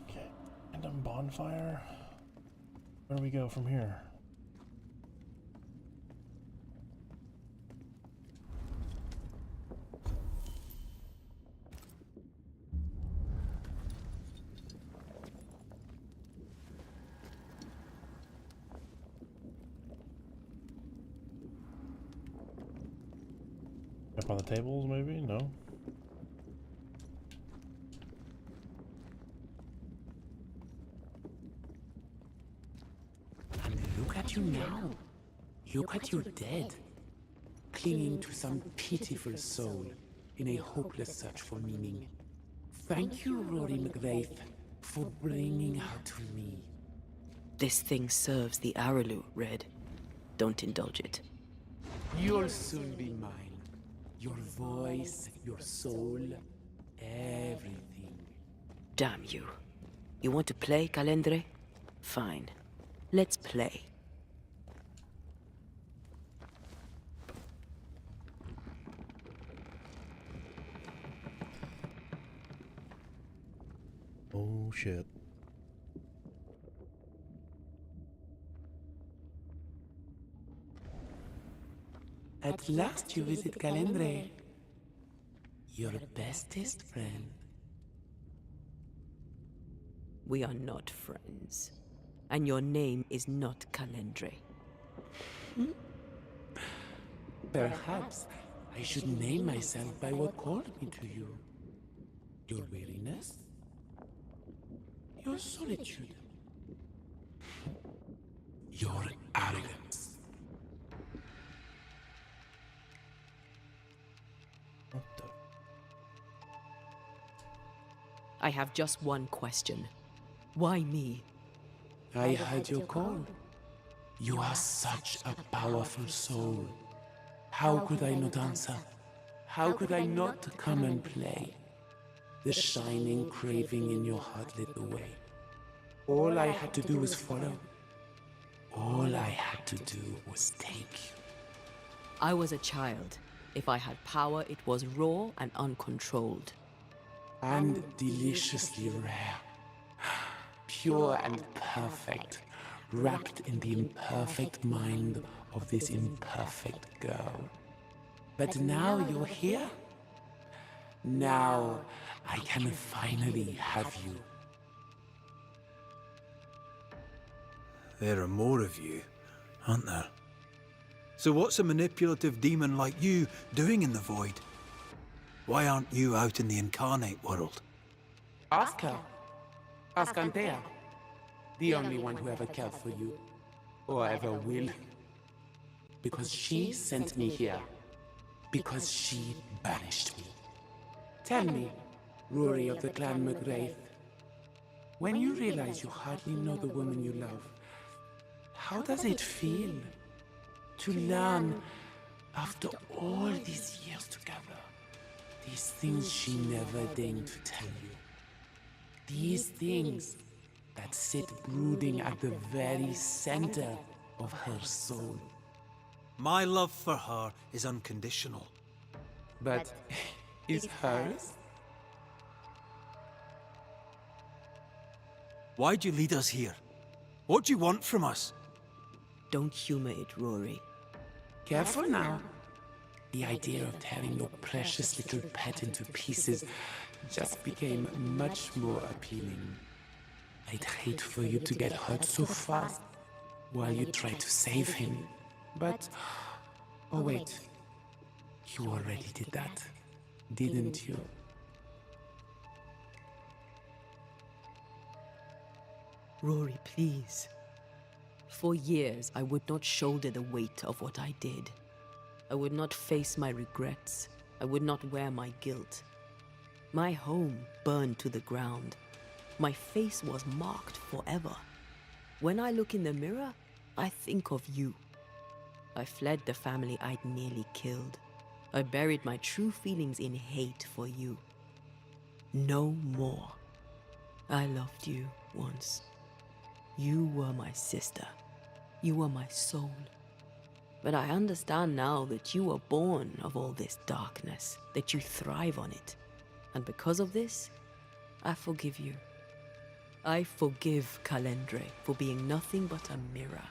Okay. Random bonfire. Where do we go from here? Up on the tables, maybe? No? And look at you now. Look at you dead, clinging to some pitiful soul in a hopeless search for meaning. Thank you, Rory McGrath, for bringing her to me. This thing serves the Araloo, Red. Don't indulge it. You'll soon be mine. Your voice, your soul, everything. Damn you. You want to play, Calendre? Fine. Let's play. Oh shit. At last you visit Calendre, your bestest friend. We are not friends. And your name is not Calendre. Perhaps I should name myself by what called me to you. Your weariness? Your solitude? Your arrogance? What the? I have just one question. Why me? I heard your call. You are such a powerful soul. How could I not answer? How could I not come and play? The shining craving in your heart lit the way. All I had to do was follow. All I had to do was take you. I was a child. If I had power, it was raw and uncontrolled. And deliciously rare. pure and perfect, wrapped in the imperfect mind of this imperfect girl. But now you're here. Now I can finally have you. There are more of you, aren't there? So what's a manipulative demon like you doing in the void? Why aren't you out in the incarnate world? Ask her. Ask Antea. The only one who ever cared for you. Or ever will. Because she sent me here. Because she banished me. Tell me, Rory of the clan McGrath, when you realize you hardly know the woman you love, how does it feel to learn, after all these years together, these things she never deigned to tell you? These things that sit brooding at the very center of her soul. My love for her is unconditional. But is hers? Why'd you lead us here? What do you want from us? Don't humor it, Rory. Careful now. The idea of tearing your precious little pet into pieces just became much more appealing. I'd hate for you to get hurt so fast while you try to save him. But, oh wait, you already did that, didn't you? Rory, please. For years, I would not shoulder the weight of what I did. I would not face my regrets. I would not wear my guilt. My home burned to the ground. My face was marked forever. When I look in the mirror, I think of you. I fled the family I'd nearly killed. I buried my true feelings in hate for you. No more. I loved you once. You were my sister. You were my soul. But I understand now that you were born of all this darkness, that you thrive on it. And because of this, I forgive you. I forgive Calendre for being nothing but a mirror.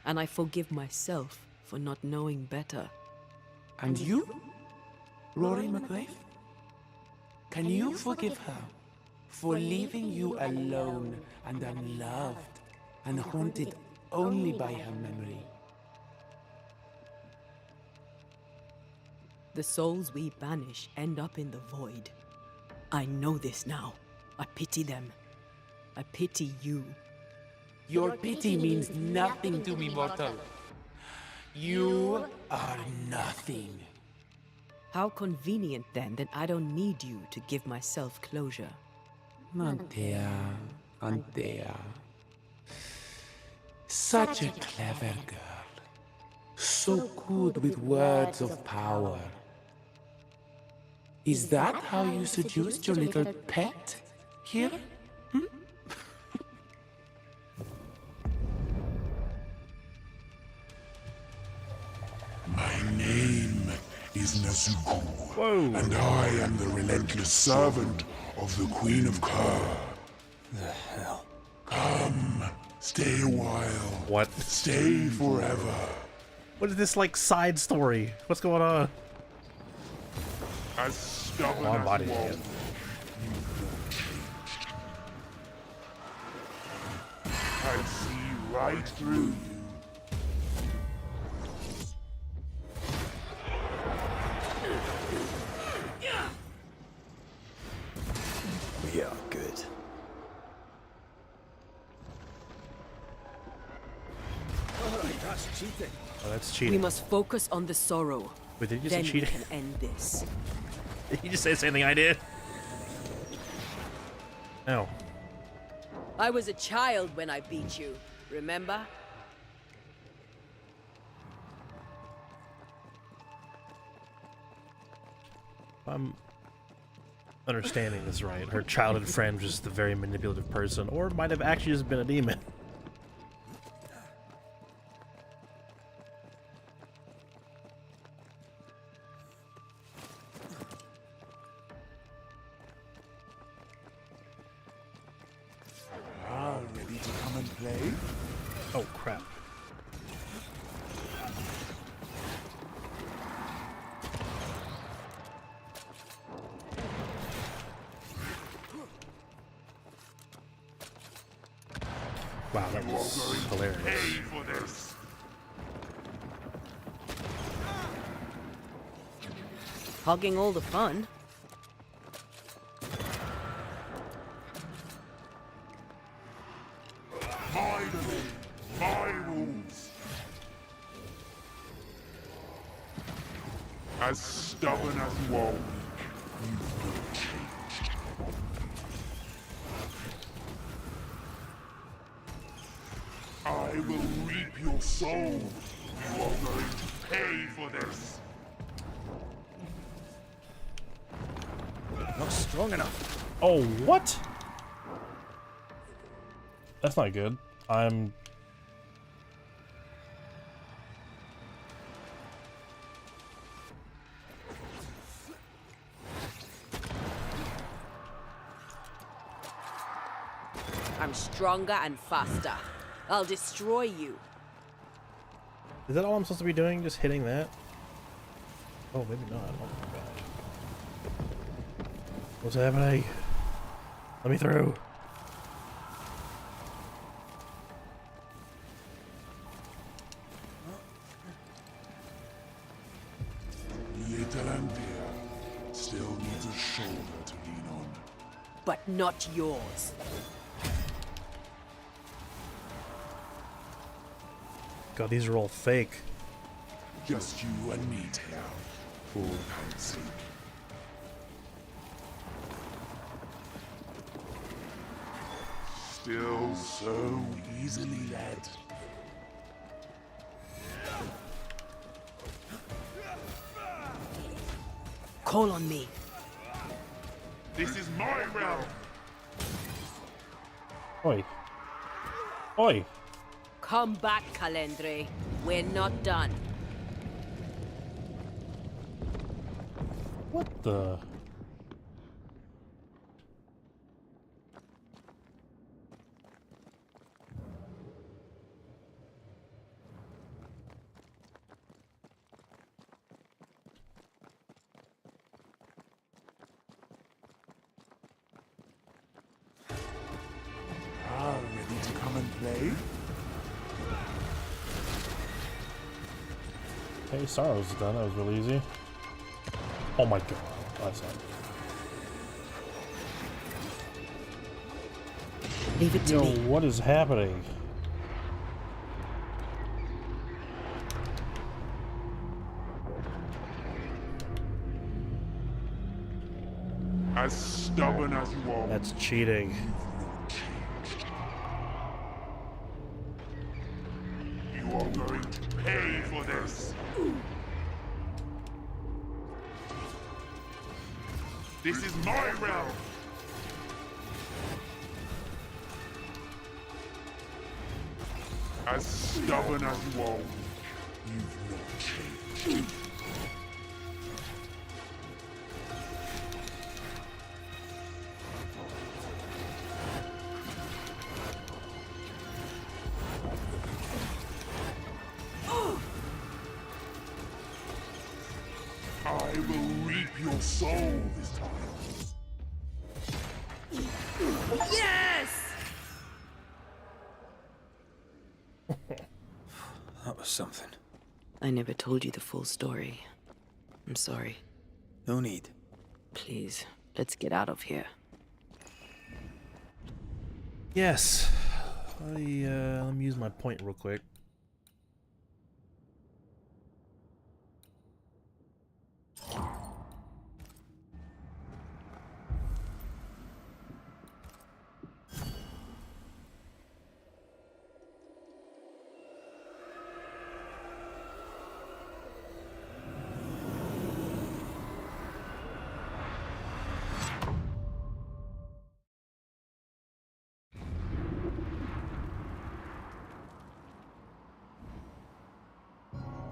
And I forgive myself for not knowing better. And you, Rory McGrath? Can you forgive her for leaving you alone and unloved and haunted only by her memory? The souls we banish end up in the void. I know this now. I pity them. I pity you. Your pity means nothing to me, mortal. You are nothing. How convenient then that I don't need you to give myself closure. Antea, Antea. Such a clever girl. So good with words of power. Is that how you seduced your little pet here? My name is Nezuko. Whoa. And I am the relentless servant of the Queen of Kerr. The hell? Come, stay a while. What? Stay forever. What is this, like, side story? What's going on? As stubborn On as body you are, hand. I see right through you. We are good. That's cheating. Oh, that's We cheating. must focus on the sorrow. Wait, did you Then say we cheating? can end this. Did you just say the same thing I did? No. I was a child when I beat you, remember? I'm understanding this right. Her childhood friend was just a very manipulative person, or might have actually just been a demon. Ah, play? Oh, crap. Wow, that was hilarious. Hogging all the fun. My domain, my rules. As stubborn as you are weak, you've not changed. I will reap your soul. You are going to pay for this. Not strong enough. Oh, what? That's not good. I'm... I'm stronger and faster. I'll destroy you. Is that all I'm supposed to be doing? Just hitting that? Oh, maybe not. Oh my god. What's happening? Let me through. Little Empire still needs a shoulder to lean on. But not yours. God, these are all fake. Just you and me, Teo. For time's sake. Still so easily led. Call on me. This is my realm. Oi. Oi. Come back, Calendre. We're not done. What the... Ready to come and play? Hey, Sorrow's done. That was really easy. Oh my god. That's not... Leave it to Yo, me. what is happening? As stubborn as you are. That's cheating. You are going to pay for this. This is my realm. As stubborn as you are, you've not changed. I will reap your soul this time. Yes! That was something. I never told you the full story. I'm sorry. No need. Please, let's get out of here. Yes. Let me use my point real quick.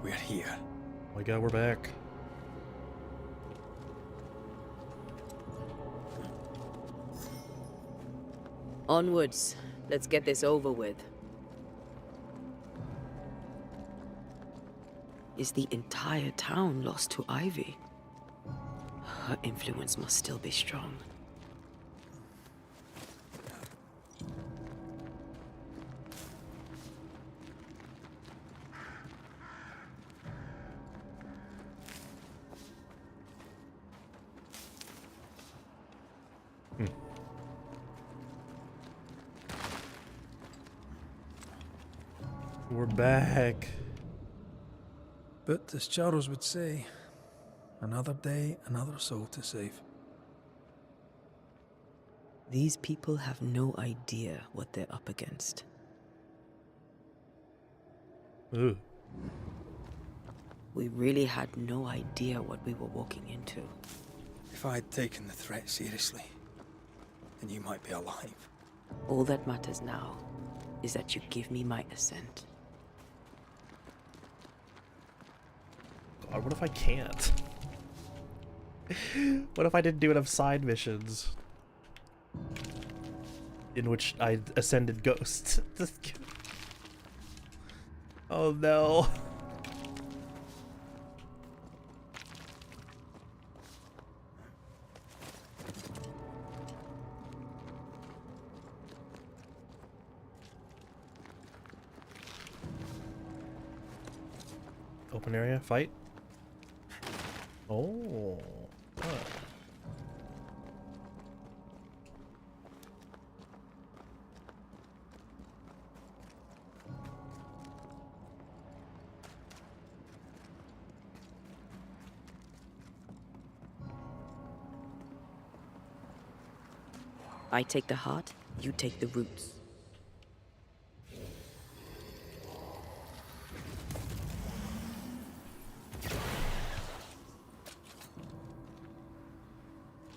We're here. Oh my god, we're back. Onwards. Let's get this over with. Is the entire town lost to Ivy? Her influence must still be strong. We're back. But as Charles would say, another day, another soul to save. These people have no idea what they're up against. Ooh. We really had no idea what we were walking into. If I'd taken the threat seriously, then you might be alive. All that matters now is that you give me my assent. God, what if I can't? What if I didn't do enough side missions in which I ascended ghosts? Oh no. Open area, fight. Oh. Huh. I take the heart, you take the roots.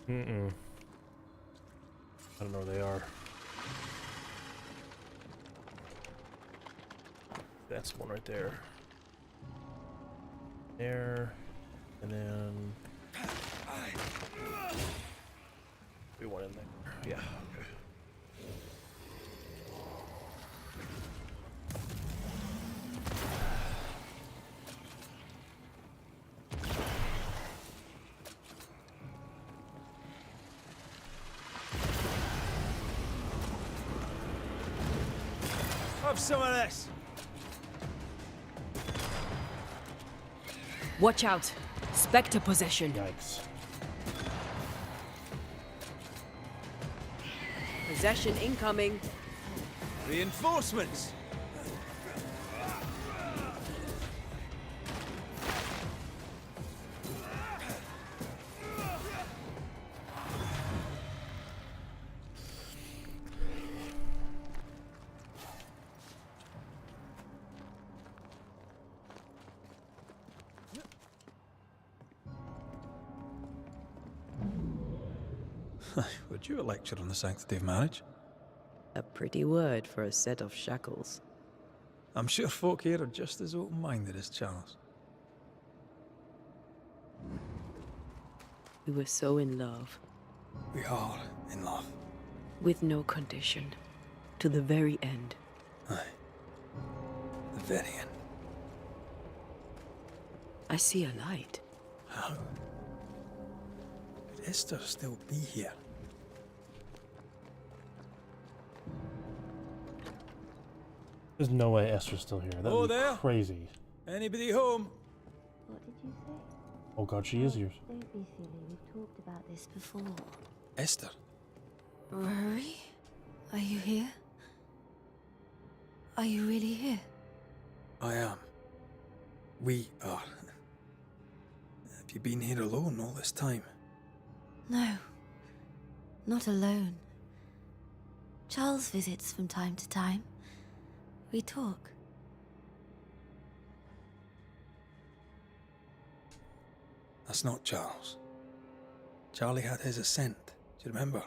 I don't know where they are. That's one right there. There. And then... we one in there. Yeah, okay. Have some of this. Watch out! Spectre possession. Yikes. Possession incoming. Reinforcements. Would you a lecture on the sanctity of marriage? A pretty word for a set of shackles. I'm sure folk here are just as open-minded as Charles. We were so in love. We are in love. With no condition. To the very end. Aye. The very end. I see a light. How? Could Esther still be here? There's no way Esther's still here. That'd be there? crazy. Anybody home? What did you say? Oh god, she is here. Don't be silly. We've talked about this before. Esther? Rory? Are you here? Are you really here? I am. We are. Have you been here alone all this time? No. Not alone. Charles visits from time to time. We talk. That's not Charles. Charlie had his ascent. Do you remember?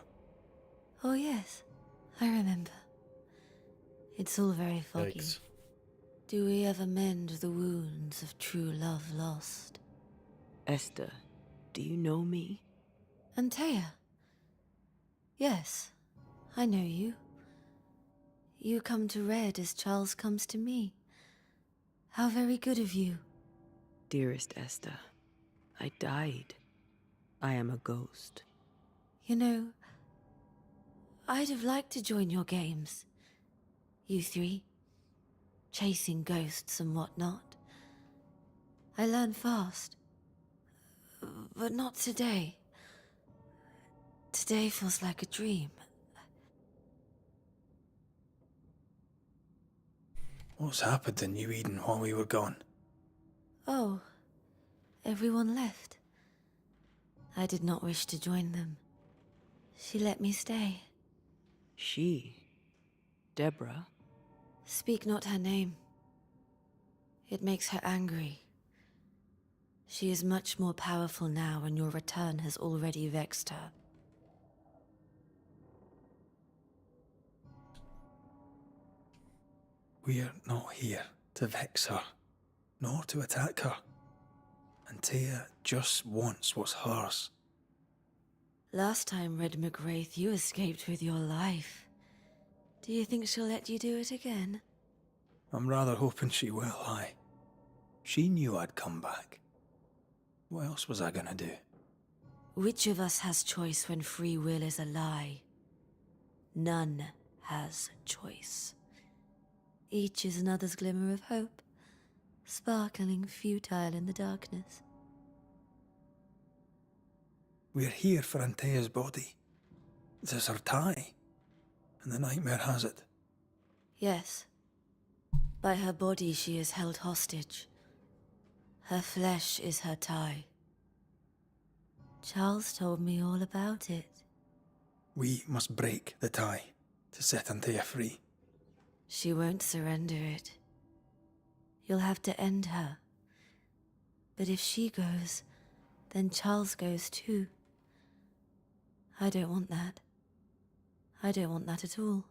Oh yes, I remember. It's all very foggy. Yikes. Do we ever mend the wounds of true love lost? Esther, do you know me? Antea? Yes, I know you. You come to Red as Charles comes to me. How very good of you. Dearest Esther, I died. I am a ghost. You know, I'd have liked to join your games. You three. Chasing ghosts and whatnot. I learn fast. But not today. Today feels like a dream. What's happened in New Eden while we were gone? Oh, everyone left. I did not wish to join them. She let me stay. She? Deborah? Speak not her name. It makes her angry. She is much more powerful now, and your return has already vexed her. We're not here to vex her, nor to attack her. Antea just wants what's hers. Last time, Red McWraith, you escaped with your life. Do you think she'll let you do it again? I'm rather hoping she will, aye. She knew I'd come back. What else was I gonna do? Which of us has choice when free will is a lie? None has choice. Each is another's glimmer of hope, sparkling futile in the darkness. We're here for Antea's body. This is her tie, and the nightmare has it. Yes. By her body she is held hostage. Her flesh is her tie. Charles told me all about it. We must break the tie to set Antea free. She won't surrender it. You'll have to end her. But if she goes, then Charles goes too. I don't want that. I don't want that at all.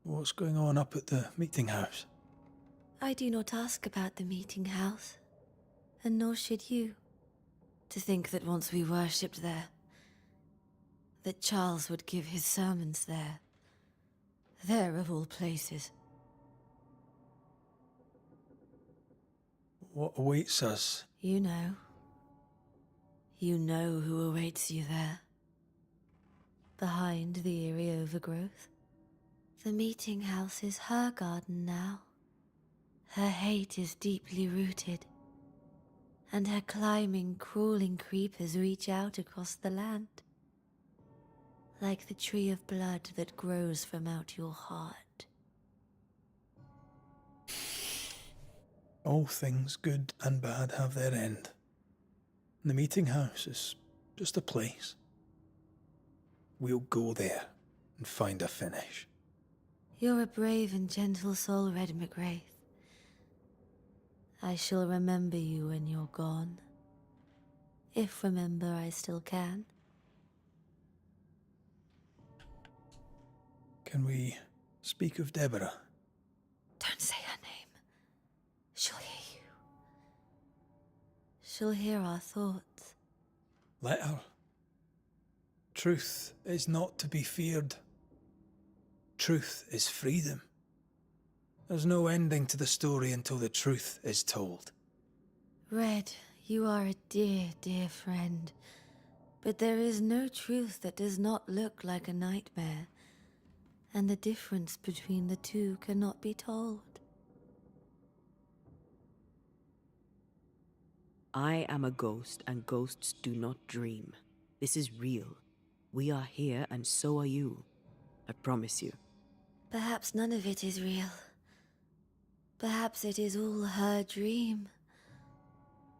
What's going on up at the meeting house? I do not ask about the meeting house, and nor should you. To think that once we worshipped there, that Charles would give his sermons there. There of all places. What awaits us? You know. You know who awaits you there. Behind the eerie overgrowth. The meeting house is her garden now. Her hate is deeply rooted. And her climbing, crawling creepers reach out across the land. Like the tree of blood that grows from out your heart. All things good and bad have their end. The meeting house is just a place. We'll go there and find a finish. You're a brave and gentle soul, Red McWraith. I shall remember you when you're gone. If remember I still can. Can we speak of Deborah? Don't say her name. She'll hear you. She'll hear our thoughts. Let her. Truth is not to be feared. Truth is freedom. There's no ending to the story until the truth is told. Red, you are a dear, dear friend. But there is no truth that does not look like a nightmare. And the difference between the two cannot be told. I am a ghost, and ghosts do not dream. This is real. We are here, and so are you. I promise you. Perhaps none of it is real. Perhaps it is all her dream.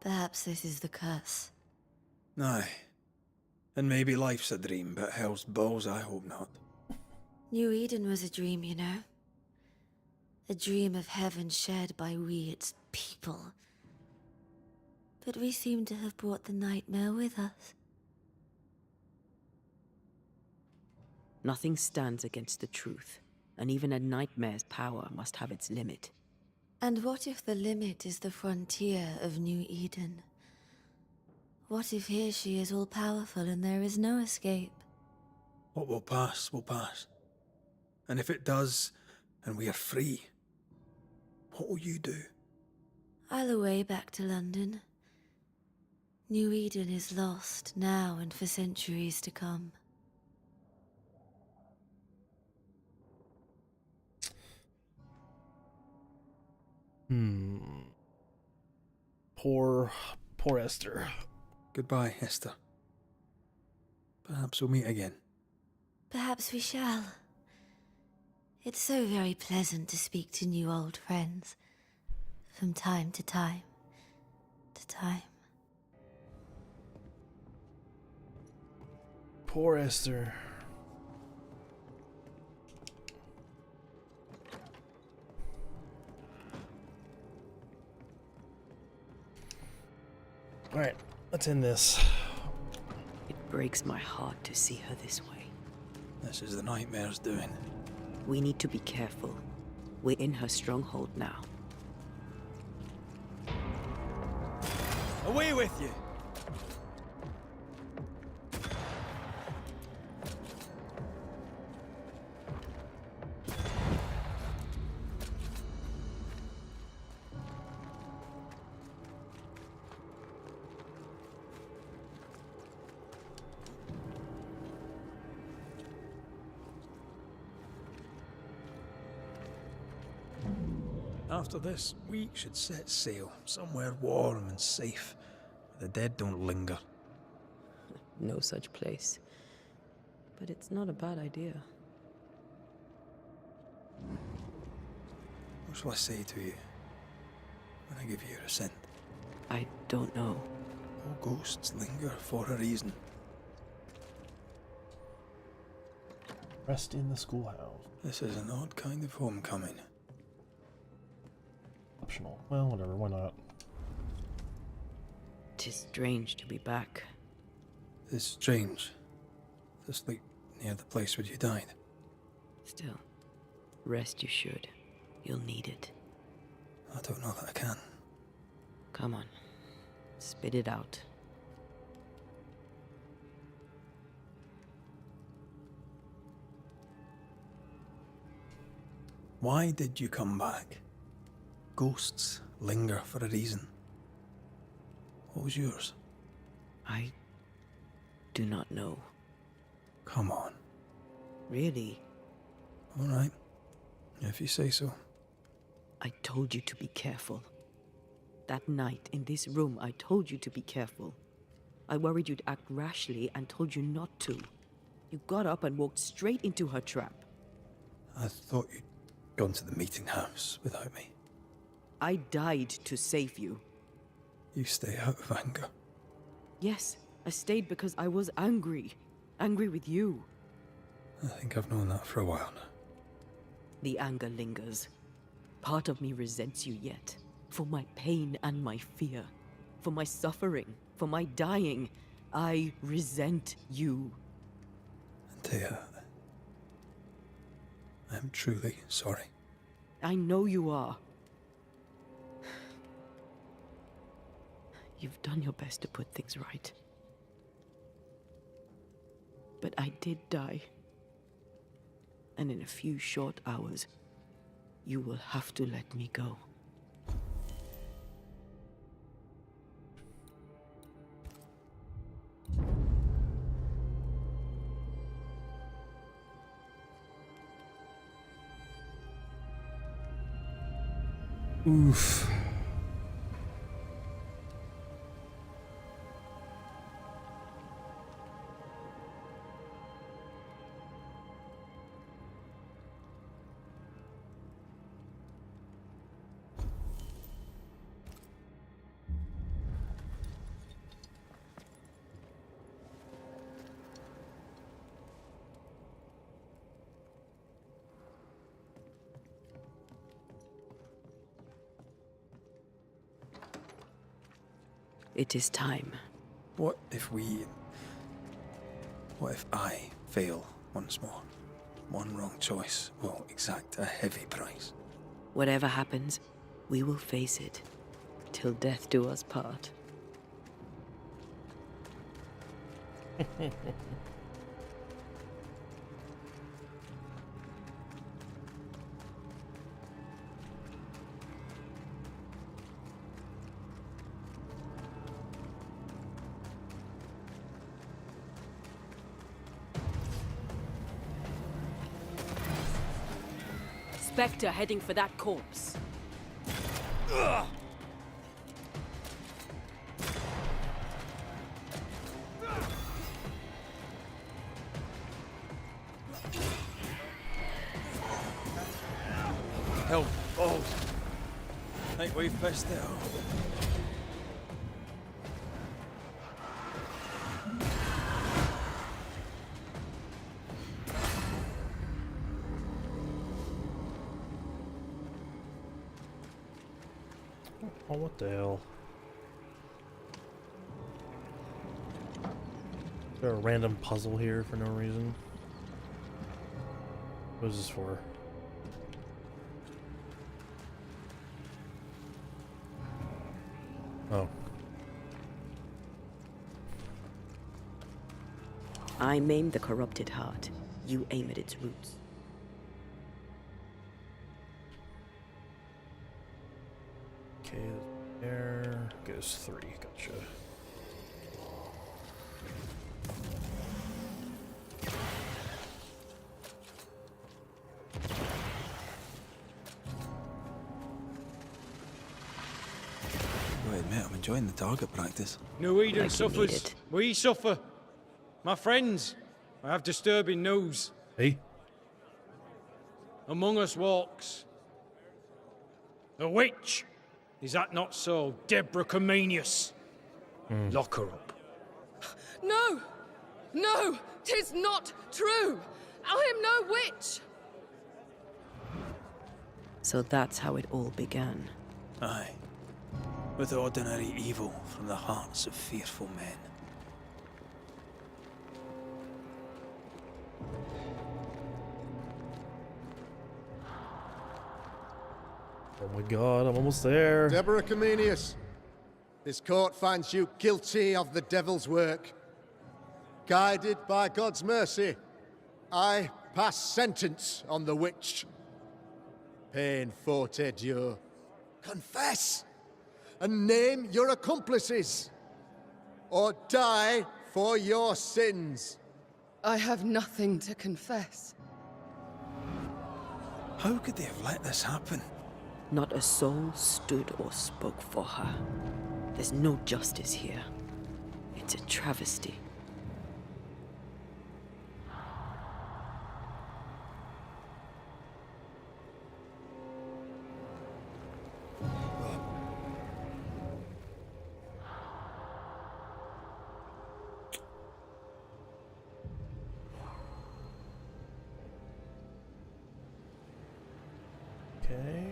Perhaps this is the curse. Aye. And maybe life's a dream, but hell's balls, I hope not. New Eden was a dream, you know. A dream of heaven shared by we, its people. But we seem to have brought the nightmare with us. Nothing stands against the truth, and even a nightmare's power must have its limit. And what if the limit is the frontier of New Eden? What if here she is all-powerful and there is no escape? What will pass will pass. And if it does, and we are free, what will you do? I'll away back to London. New Eden is lost now and for centuries to come. Poor Esther. Goodbye, Esther. Perhaps we'll meet again. Perhaps we shall. It's so very pleasant to speak to new old friends. From time to time. Poor Esther. Alright, let's end this. It breaks my heart to see her this way. This is the nightmare's doing. We need to be careful. We're in her stronghold now. Away with you! After this, we should set sail somewhere warm and safe, where the dead don't linger. No such place. But it's not a bad idea. What shall I say to you when I give you your assent? I don't know. All ghosts linger for a reason. Rest in the schoolhouse. This is an odd kind of homecoming. Optional. Well, whatever, why not? 'Tis strange to be back. It's strange to sleep near the place where you died. Still, rest you should. You'll need it. I don't know that I can. Come on. Spit it out. Why did you come back? Ghosts linger for a reason. What was yours? I do not know. Come on. Really? All right. If you say so. I told you to be careful. That night in this room, I told you to be careful. I worried you'd act rashly and told you not to. You got up and walked straight into her trap. I thought you'd gone to the meeting house without me. I died to save you. You stay out of anger. Yes, I stayed because I was angry. Angry with you. I think I've known that for a while now. The anger lingers. Part of me resents you yet. For my pain and my fear. For my suffering. For my dying. I resent you. Antea, I'm truly sorry. I know you are. You've done your best to put things right. But I did die. And in a few short hours, you will have to let me go. Oof. It is time. What if I fail once more? One wrong choice will exact a heavy price. Whatever happens, we will face it. Till death do us part. specter heading for that corpse. Help, balls. Think we've fished it all. Oh, what the hell? Is there a random puzzle here for no reason? What is this for? Oh. I maim the corrupted heart. You aim at its roots. Okay, there goes 3. Gotcha. I admit, I'm enjoying the target practice. No Eden Like suffers. needed. We suffer. My friends, I have disturbing news. Hey. Among us walks a witch. Is that not so, Deborah Comenius? Lock her up. No! No! 'Tis not true! I am no witch! So that's how it all began. Aye. With ordinary evil from the hearts of fearful men. Oh my god, I'm almost there. Deborah Comenius, this court finds you guilty of the devil's work. Guided by God's mercy, I pass sentence on the witch. Pain forte dure. Confess and name your accomplices, or die for your sins. I have nothing to confess. How could they have let this happen? Not a soul stood or spoke for her. There's no justice here. It's a travesty. Okay.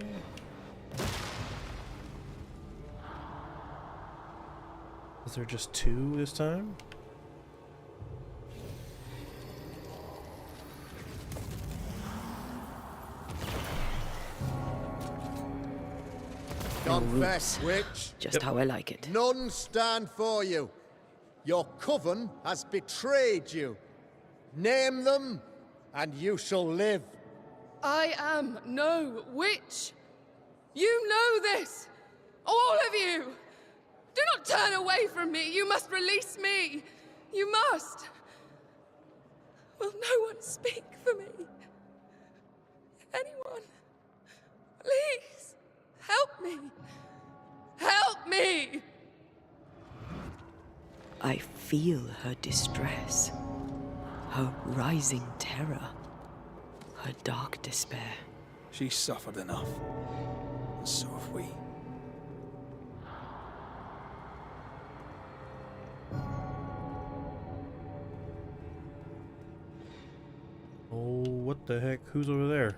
Is there just 2 this time? Confess, witch. Just how I like it. None stand for you. Your coven has betrayed you. Name them, and you shall live. I am no witch! You know this! All of you! Do not turn away from me! You must release me! You must! Will no one speak for me? Anyone? Please! Help me! Help me! I feel her distress, her rising terror, her dark despair. She suffered enough. And so have we. Oh, what the heck? Who's over there?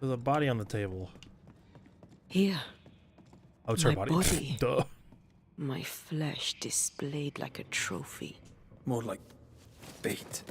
There's a body on the table. Here. Oh, it's her My body. body. Duh. My flesh displayed like a trophy. More like bait.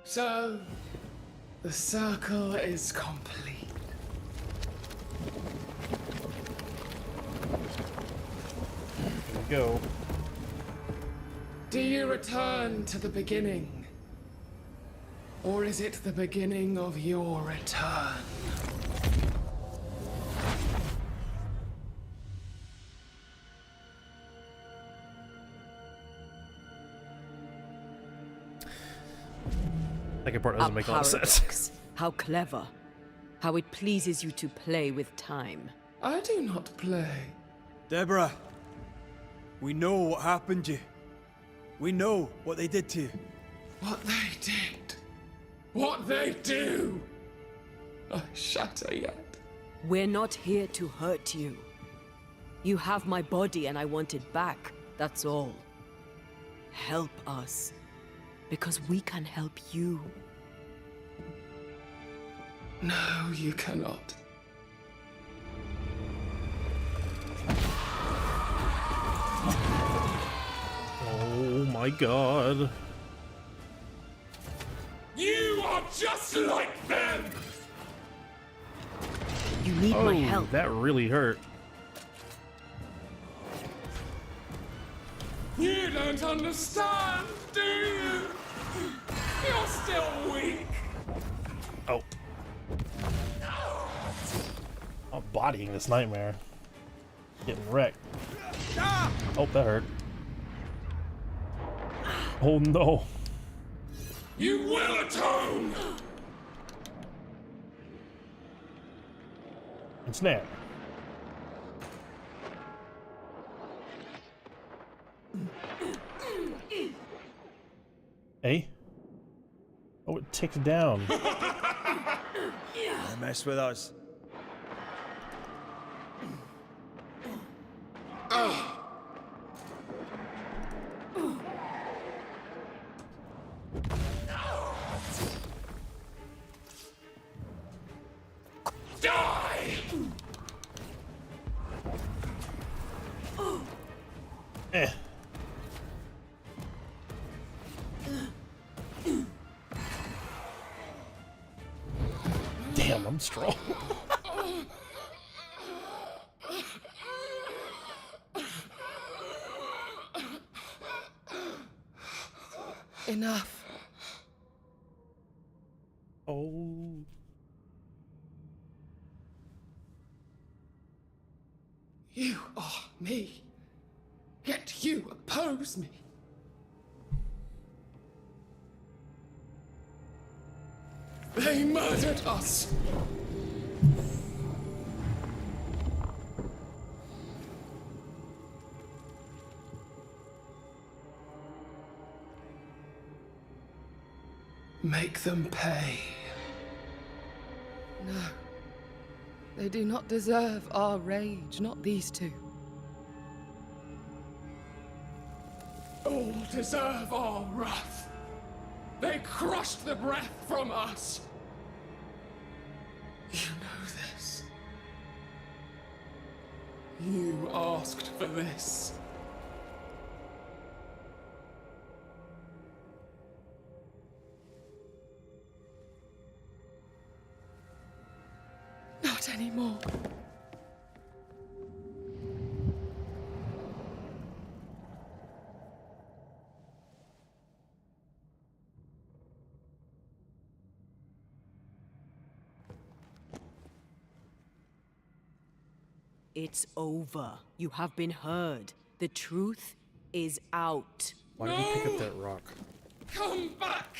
So, the circle is complete. go. Do you return to the beginning? Or is it the beginning of your return? Second part doesn't make a lot of sense. Paradox. How clever. How it pleases you to play with time. I do not play. Deborah, we know what happened to you. We know what they did to you. What they did. What they do. I shatter yet. We're not here to hurt you. You have my body and I want it back. That's all. Help us. Because we can help you. No, you cannot. Oh my god. You are just like them! You need my help. That really hurt. You don't understand, do you? You're still weak. Oh. I'm bodying this nightmare. Getting wrecked. Oh, that hurt. Oh no. You will atone! And snap. Hey? Oh, it ticked down. Don't mess with us. Die! Eh. Damn, I'm strong. Enough. Oh. You are me. Yet you oppose me. They murdered us. Make them pay. No. They do not deserve our rage, not these two. All deserve our wrath. They crushed the breath from us. You know this. You asked for this. Not anymore. It's over. You have been heard. The truth is out. Why did he pick up that rock? Come back!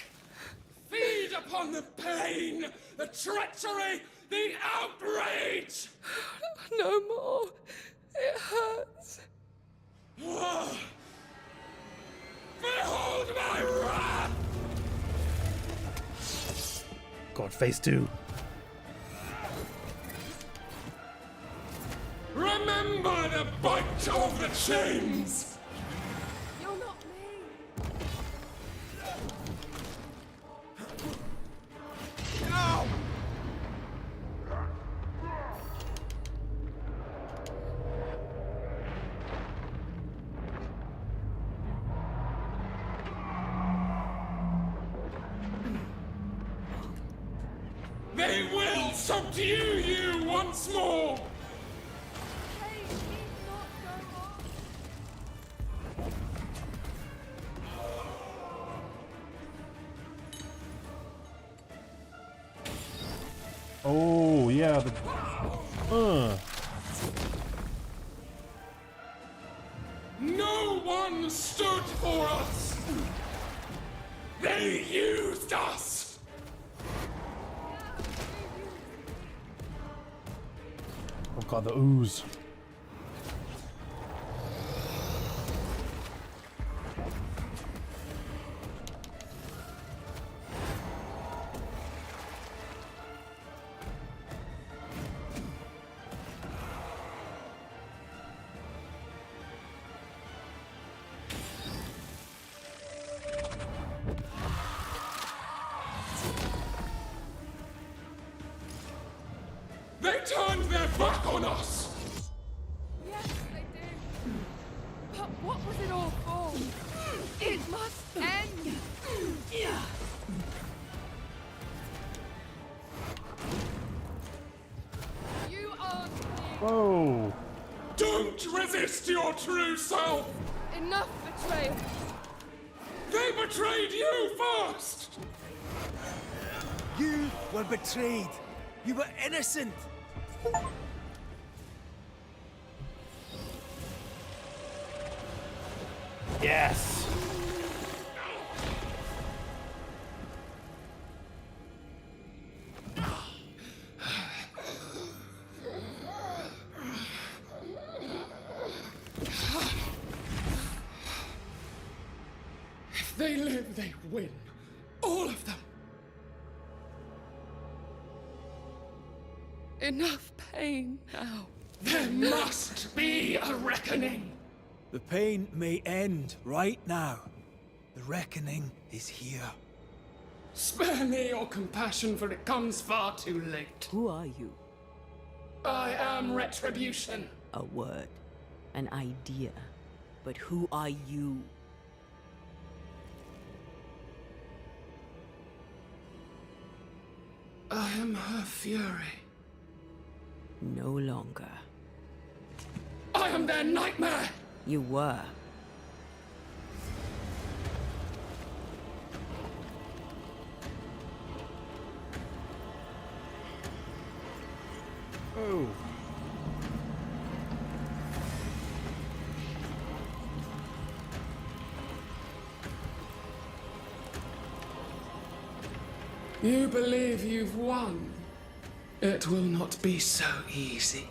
Feed upon the pain, the treachery, the outrage! No more. It hurts. Behold my wrath! God, phase 2. Remember the bite of the chains! You're not me. No! They will subdue you once more! Yeah. No one stood for us! They used us! I'll call the ooze. They turned their back on us! Yes, they did. But what was it all for? It must end. You aren't me. Whoa. Don't resist your true self! Enough betrayal. They betrayed you first! You were betrayed. You were innocent. Yes. If they live, they win. All of them. Enough pain now. There must be a reckoning. The pain may end right now. The reckoning is here. Spare me your compassion, for it comes far too late. Who are you? I am Retribution. A word, an idea. But who are you? I am her fury. No longer. I am their nightmare! You were. Oh. You believe you've won? It will not be so easy.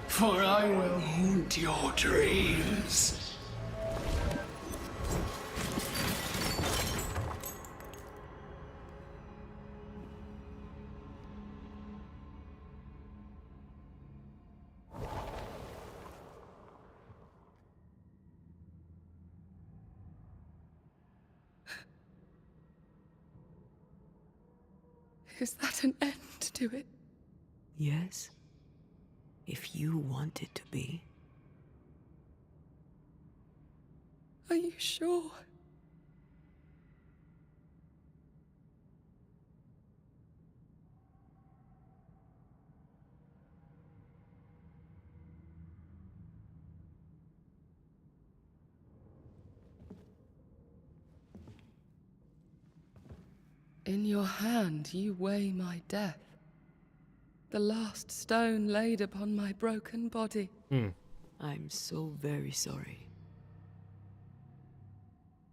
For I will haunt your dreams. Is that an end to it? Yes. If you want it to be. Are you sure? In your hand you weigh my death. The last stone laid upon my broken body. I'm so very sorry.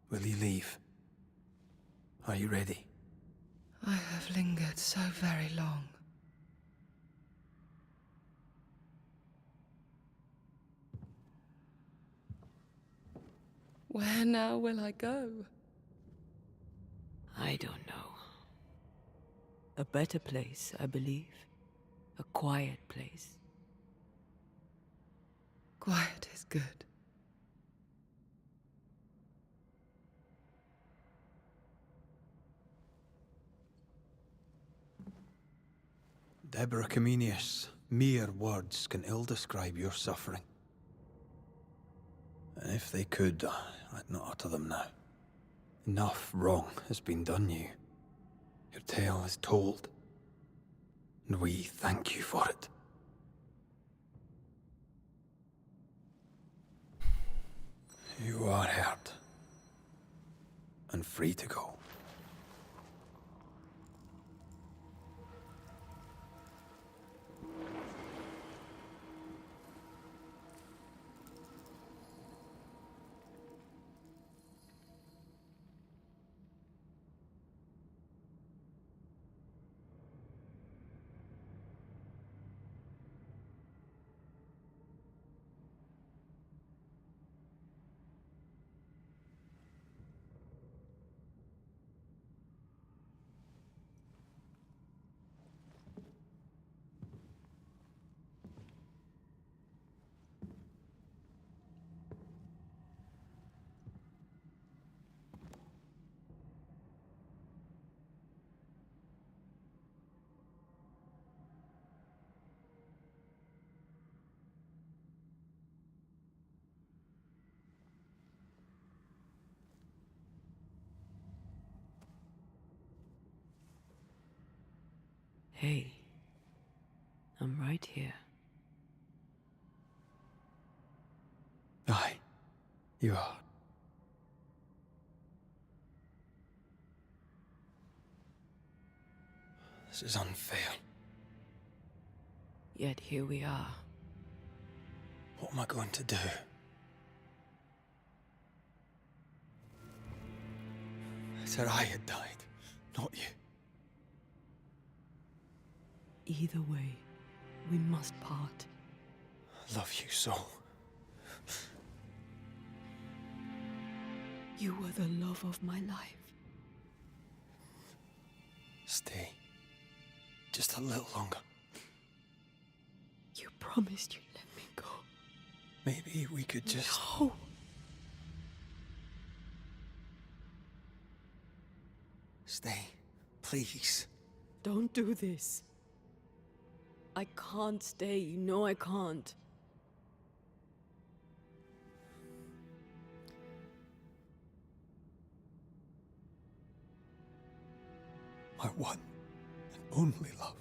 Will you leave? Are you ready? I have lingered so very long. Where now will I go? I don't know. A better place, I believe. A quiet place. Quiet is good. Deborah Comenius, mere words can ill describe your suffering. And if they could, I'd not utter them now. Enough wrong has been done you. Your tale is told, and we thank you for it. You are heard, and free to go. Hey, I'm right here. Aye, you are. This is unfair. Yet here we are. What am I going to do? I said I had died, not you. Either way, we must part. I love you so. You were the love of my life. Stay. Just a little longer. You promised you'd let me go. Maybe we could just... No! Stay, please. Don't do this. I can't stay, you know I can't. My one and only love.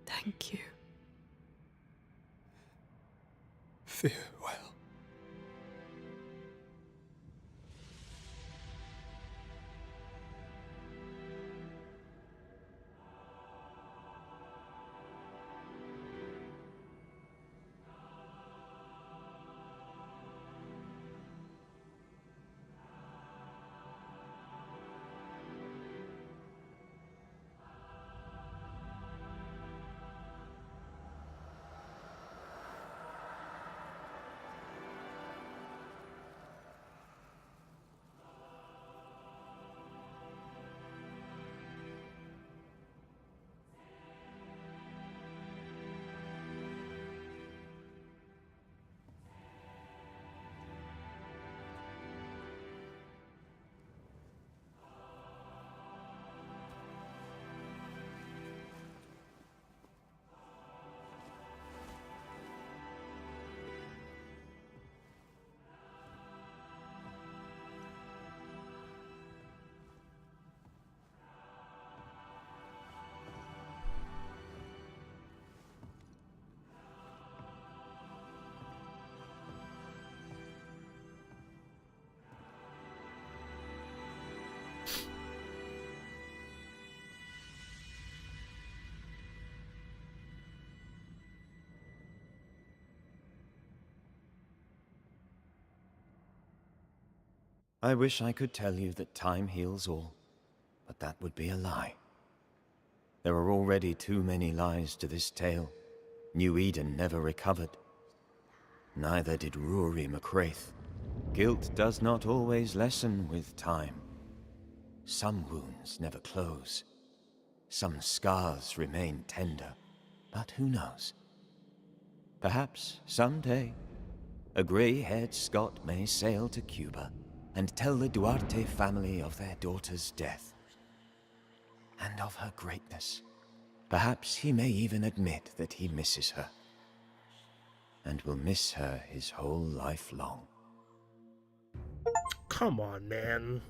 Thank you. Farewell. I wish I could tell you that time heals all, but that would be a lie. There are already too many lies to this tale. New Eden never recovered. Neither did Rory McCraith. Guilt does not always lessen with time. Some wounds never close. Some scars remain tender, but who knows? Perhaps someday, a gray-haired Scot may sail to Cuba and tell the Duarte family of their daughter's death and of her greatness. Perhaps he may even admit that he misses her and will miss her his whole life long. Come on, man.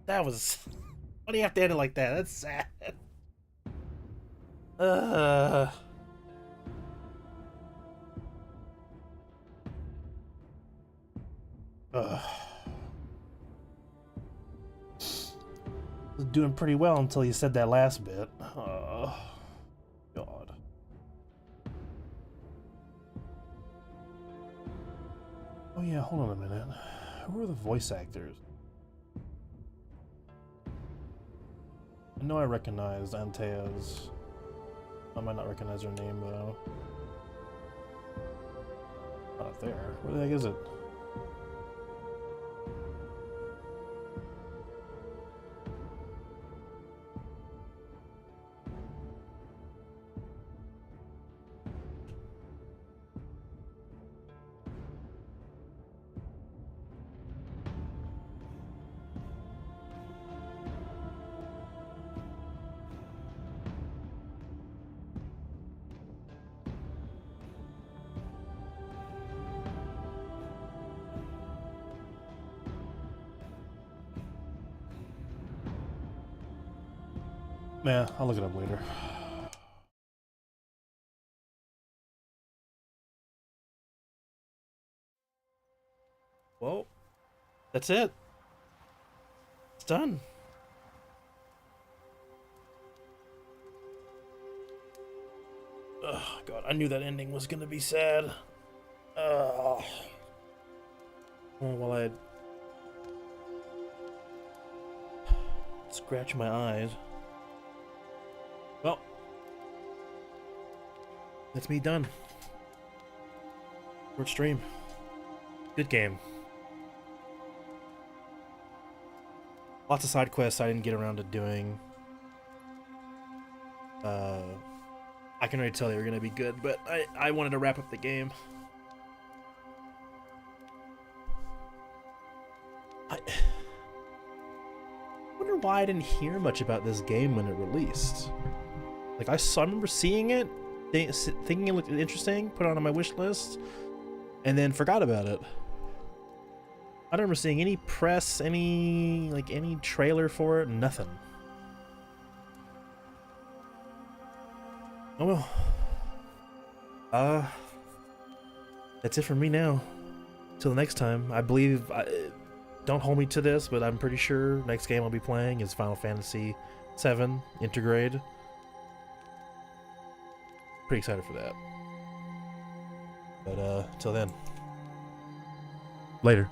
That was... Why do you have to end it like that? That's sad. Ugh. Was doing pretty well until you said that last bit. Oh, God. Oh yeah, hold on a minute. Who are the voice actors? I know I recognized Antea's. I might not recognize her name though. Not there. Where the heck is it? Yeah, I'll look it up later. Well, that's it. It's done. Oh god, I knew that ending was gonna be sad. Oh, well, I scratch my eyes. Well, that's me done. Short stream. Good game. Lots of side quests I didn't get around to doing. I can already tell they were gonna be good, but I wanted to wrap up the game. I wonder why I didn't hear much about this game when it released. Like I remember seeing it, thinking it looked interesting, put it on my wish list, and then forgot about it. I don't remember seeing any press, any trailer for it, nothing. Oh well. That's it for me now. Till the next time. I believe, don't hold me to this, but I'm pretty sure next game I'll be playing is Final Fantasy VII Intergrade. Pretty excited for that. But till then. Later.